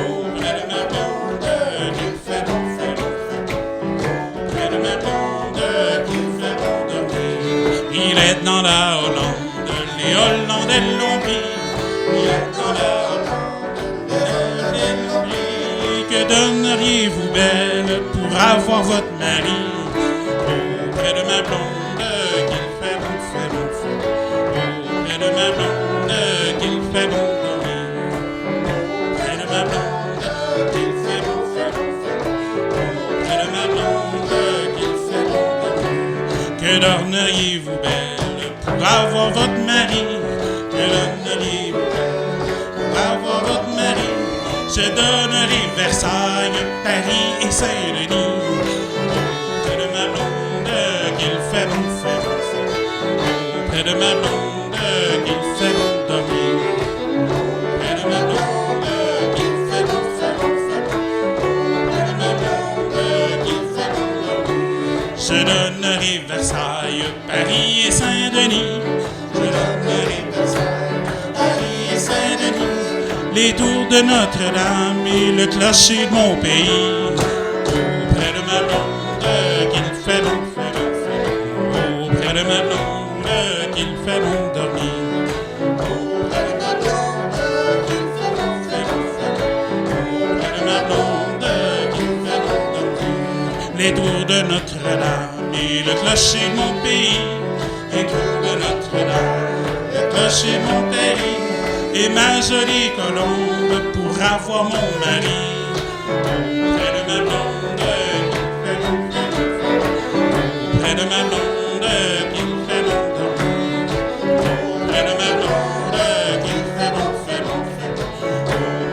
Auprès de ma blonde, qu'il fait bon, fait bon, fait bon. Auprès de ma blonde, qu'il fait bon dormir. Il est dans la Hollande, les Hollandais l'ont pris. Il est dans la Hollande, les Hollandais l'ont pris. Que donneriez-vous belle pour avoir votre mari? Auprès de ma blonde, qu'il fait bon, fait bon, fait bon. Auprès de ma blonde, qu'il fait bon dormir. Auprès de ma blonde, qu'il fait bon, fait bon, fait bon. Auprès de ma blonde, qu'il fait bon dormir. Que donneriez-vous belle pour avoir votre mari? Que donneriez-vous belle pour avoir votre mari? Je donnerai Versailles, Paris et Saint-Denis. Auprès de ma blonde, qu'il fait bon, fait bon, fait bon. Auprès de ma blonde, qu'il fait bon dormir. Auprès de ma blonde, qu'il fait bon, fait bon, fait bon. Auprès de ma blonde, qu'il fait bon dormir. Je donnerai Versailles, Paris et Saint-Denis. Je donnerai Versailles, Paris et Saint-Denis. Les tours de Notre-Dame et le clocher de mon pays. Auprès de ma blonde, qu'il fait bon, fait bon, fait bon. Auprès de ma blonde, qu'il fait bon dormir. Auprès de ma blonde, qu'il fait bon, fait bon, fait bon. Auprès de ma blonde, qu'il fait bon dormir. les tours de Notre-Dame et le clocher de mon pays, les tours de Notre-Dame, le clocher de mon pays, et ma jolie colombe pour avoir mon mari. Près de ma blonde, près de ma blonde, qui me fait bon dormir. Près de ma blonde, qui me fait bon, fait bon, fait bon.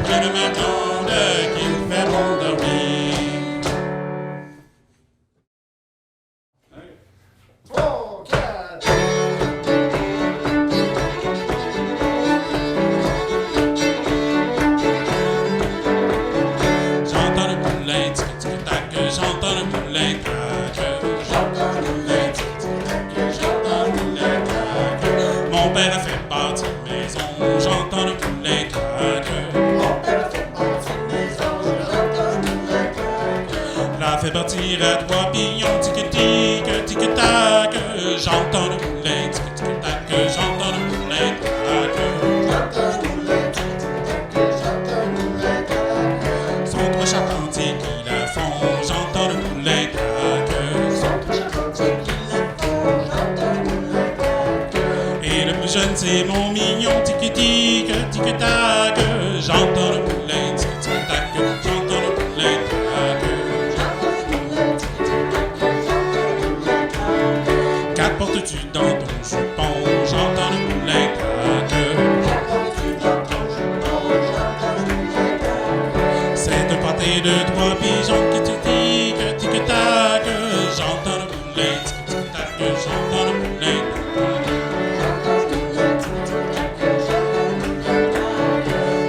Près de ma blonde, qui me fait bon dormir. 3, 4. J'entends le poulain, tic-tic-tac, j'entends le poulain, tac. J'entends le poulain, tic-tic-tac, j'entends le poulain, tac. Mon père a fait bâtir une maison, j'entends le poulain, tac. Mon père a fait bâtir une maison, j'entends le poulain, tac. L'a fait bâtir à 3 pignons, tic-tic, tic-tac. J'entends le poulain, tic-tic-tac, j'entends le poulain, tac. J'entends le poulain, tic-tic-tac, j'entends le poulain, tac. Sont 3 charpentiers qui la font, j'entends le poulain, tac. Et le plus jeune c'est mon mignon, tic-tic, tic-tac. J'entends le poulain, tic-tic-tac, j'entends le poulain, tac. 4 portes-tu dans ton jupon, j'entends le poulain, tac. C'est un pâté de 3 pigeons qui tic-tic, tic-tac. J'entends le poulain, tic-tic-tac, j'entends le poulain,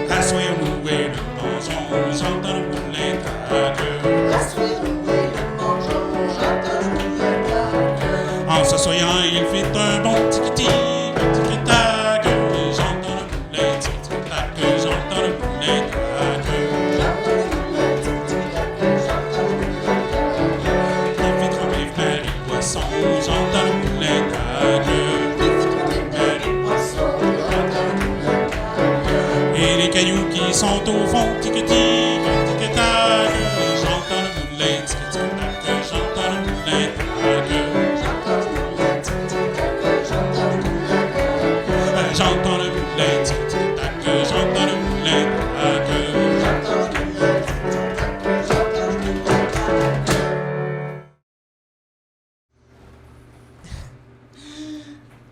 tac. Assoyons-nous et le mangeons, j'entends le poulain, tac. En s'assoyant, il fit un bon tic-tic, tic-tac. J'entends le poulain, tic-tac, j'entends le poulain, tac. Il fit trembler fer et poisson, j'entends le poulain, tac. Et les cailloux qui sont au fond, tic-tic, tic-tac. J'entends le poulain, tic-tac, j'entends le poulain, tac. J'entends le poulain, tic-tac, j'entends le poulain, tac.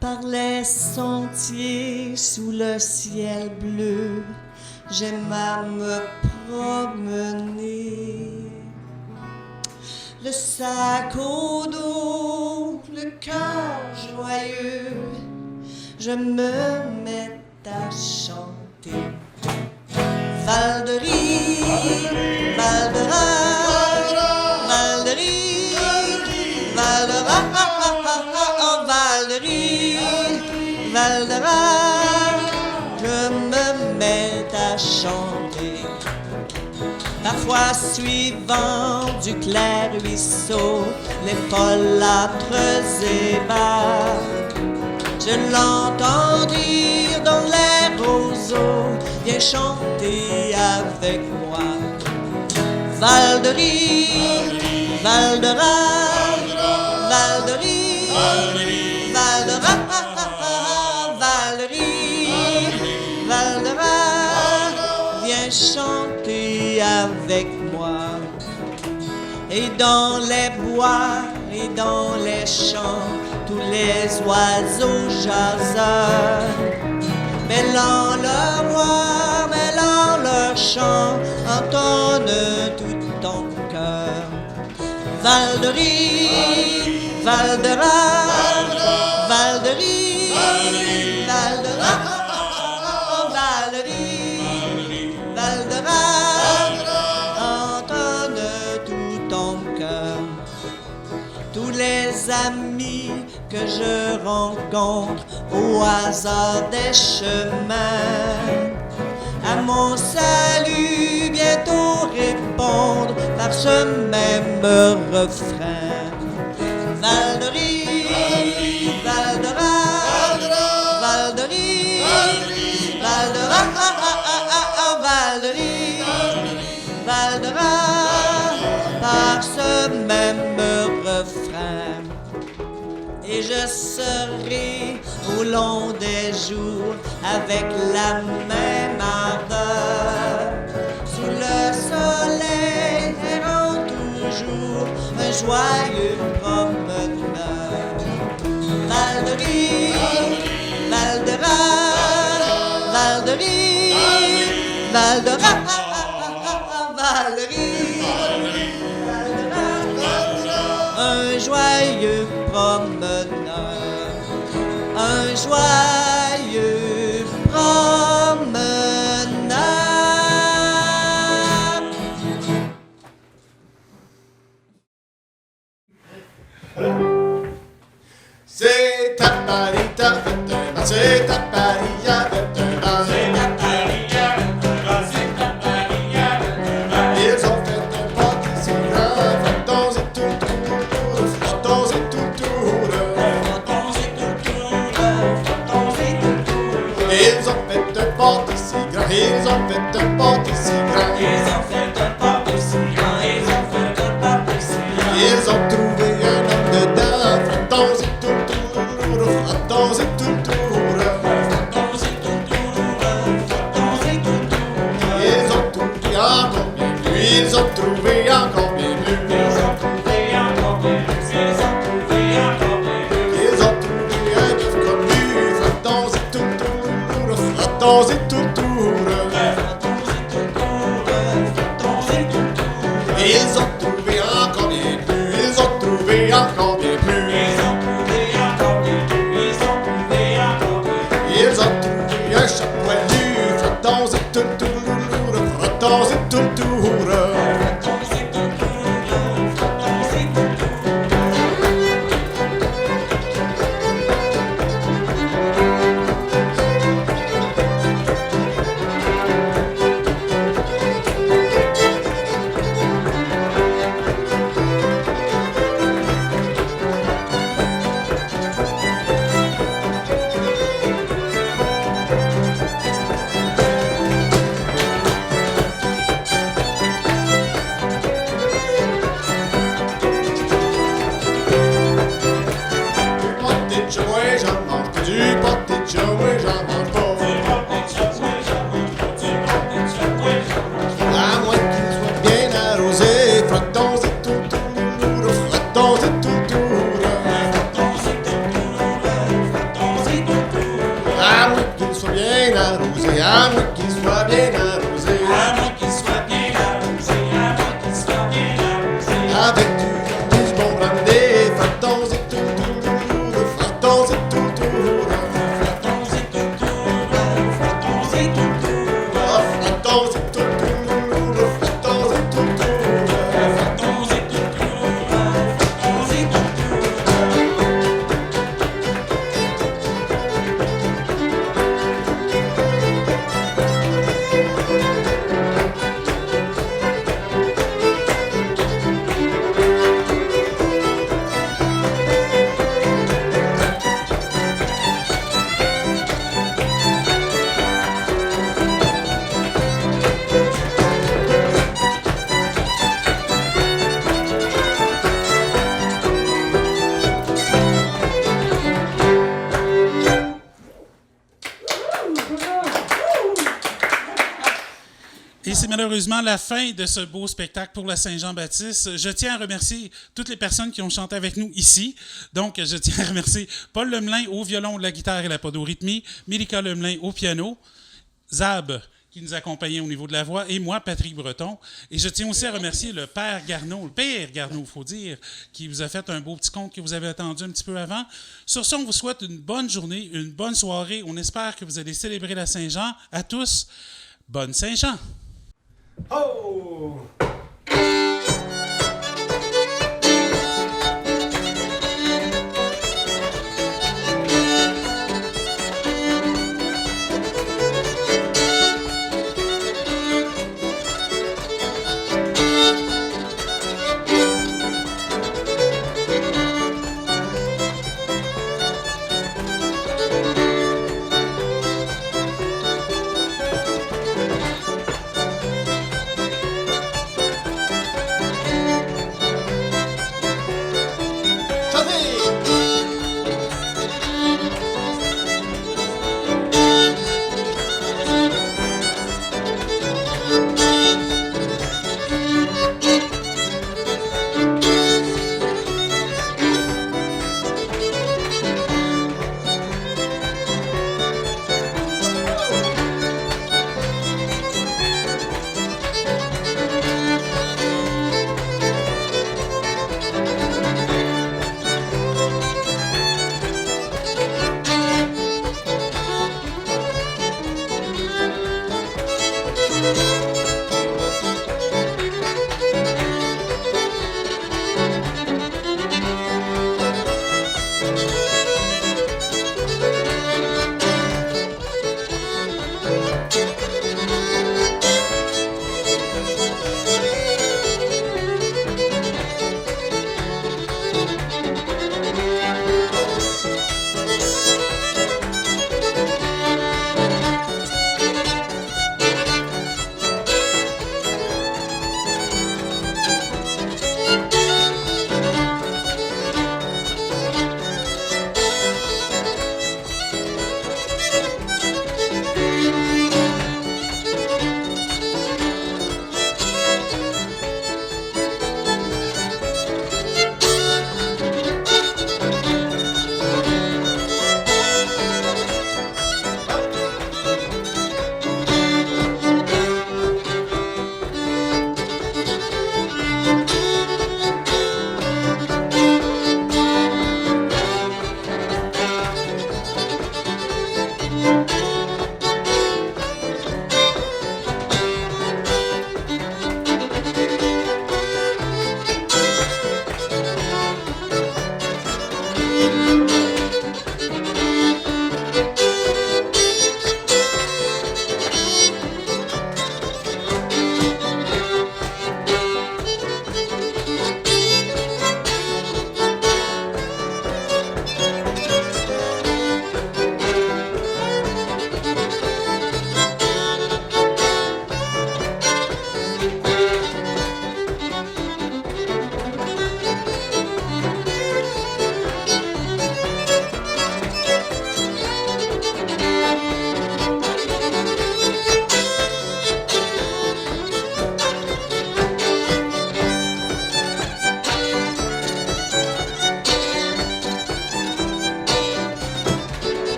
Par les sentiers sous le ciel bleu, j'aime à me promener. Le sac au dos, le cœur joyeux, je me mets à chanter. Val de Rire, Val de Rire, Val de Rire, Val de Rire, Val de Rire, Val de Rire, je me mets à chanter. Parfois suivant du clair ruisseau, les folâtres ébats, je l'entends dire dans les roseaux, viens chanter avec moi. Val de Rire, Val de Rire, Val de Rire, Val de Rire, Val de Rire, Val de Rire, viens chanter avec moi. Et dans les bois et dans les champs, tous les oiseaux jasent, mêlant leur voix, mêlant leur chant, entonne tout ton cœur. Val de Rire, Val de Rire, Val de Rire, Val de Rire, Val de Rire, Val de Rire, entonne tout ton cœur. Tous les amis que je rencontre au hasard des chemins, à mon salut bientôt répondre par ce même refrain. Val de Rire, Val de Rire, Val de Rire, Val de Rire, Val de Rire, Val de Rire, par ce même je serai au long des jours avec la même ardeur. Sous le soleil errant toujours, un joyeux promeneur. Val de Rire, Val de Rire, Val de Rire, Val de Rire, Val de Rire, un joyeux promeneur, un joyeux promeneur. C'est à Paris, t'as fait un bal. C'est à Paris, y'a fait un bal. C'est à Paris, y'a fait un bal. C'est à Paris, y'a fait un bal. Ils ont fait un party si grand. Flottons et tout tour, flottons et tout tour. Flottons et tout tour, flottons et tout tour. Ils ont fait un party si grand. Ils ont fait un party si grand. Ils ont fait un party si grand. Ils ont fait un party si grand. Ils ont trouvé un homme dedans. Flottons et tout tour, flottons et tout tour. Flottons et tout tour, flottons et tout tour. Ils ont trouvé encore bien plus. Ils ont trouvé encore bien plus. Ils ont trouvé encore bien plus. Ils ont trouvé encore bien plus. Ils ont trouvé un bœuf connu. Flottons et tout tour, flottons et tout tour. Ils ont trouvé encore bien plus. Ils ont trouvé encore bien plus. Ils ont trouvé encore bien plus. Ils ont trouvé encore bien plus. Ils ont trouvé un chat poilu. Flottons et tout tour, flottons et tout tour. Flottons et tout tour, flottons et tout tour. Du pâté de Joey, j'en mange pas. Du pâté de Joey, j'en mange pas. À moins qu'il soit bien arrosé. Flottons et tout tour, flottons et tout tour. À moins qu'il soit bien arrosé. À moins qu'il soit bien arrosé. À moins qu'il soit bien arrosé. À moins qu'il soit bien arrosé. Avec du bon brandy. Flottons et tout tour, flottons et tout tour. Flottons et tout tour, flottons et tout tour. Flottons et tout tour, flottons et tout tour. Flottons et tout tour, flottons et tout Et c'est malheureusement la fin de ce beau spectacle pour la Saint-Jean-Baptiste. Je tiens à remercier toutes les personnes qui ont chanté avec nous ici. Donc, je tiens à remercier Paul Lemelin au violon, la guitare et la podorythmie, Mélika Lemelin au piano, Zab qui nous accompagnait au niveau de la voix, et moi, Patrick Breton. Et je tiens aussi à remercier le père Garneau, il faut dire, qui vous a fait un beau petit conte que vous avez attendu un petit peu avant. Sur ce, on vous souhaite une bonne journée, une bonne soirée. On espère que vous allez célébrer la Saint-Jean. À tous, bonne Saint-Jean! Oh!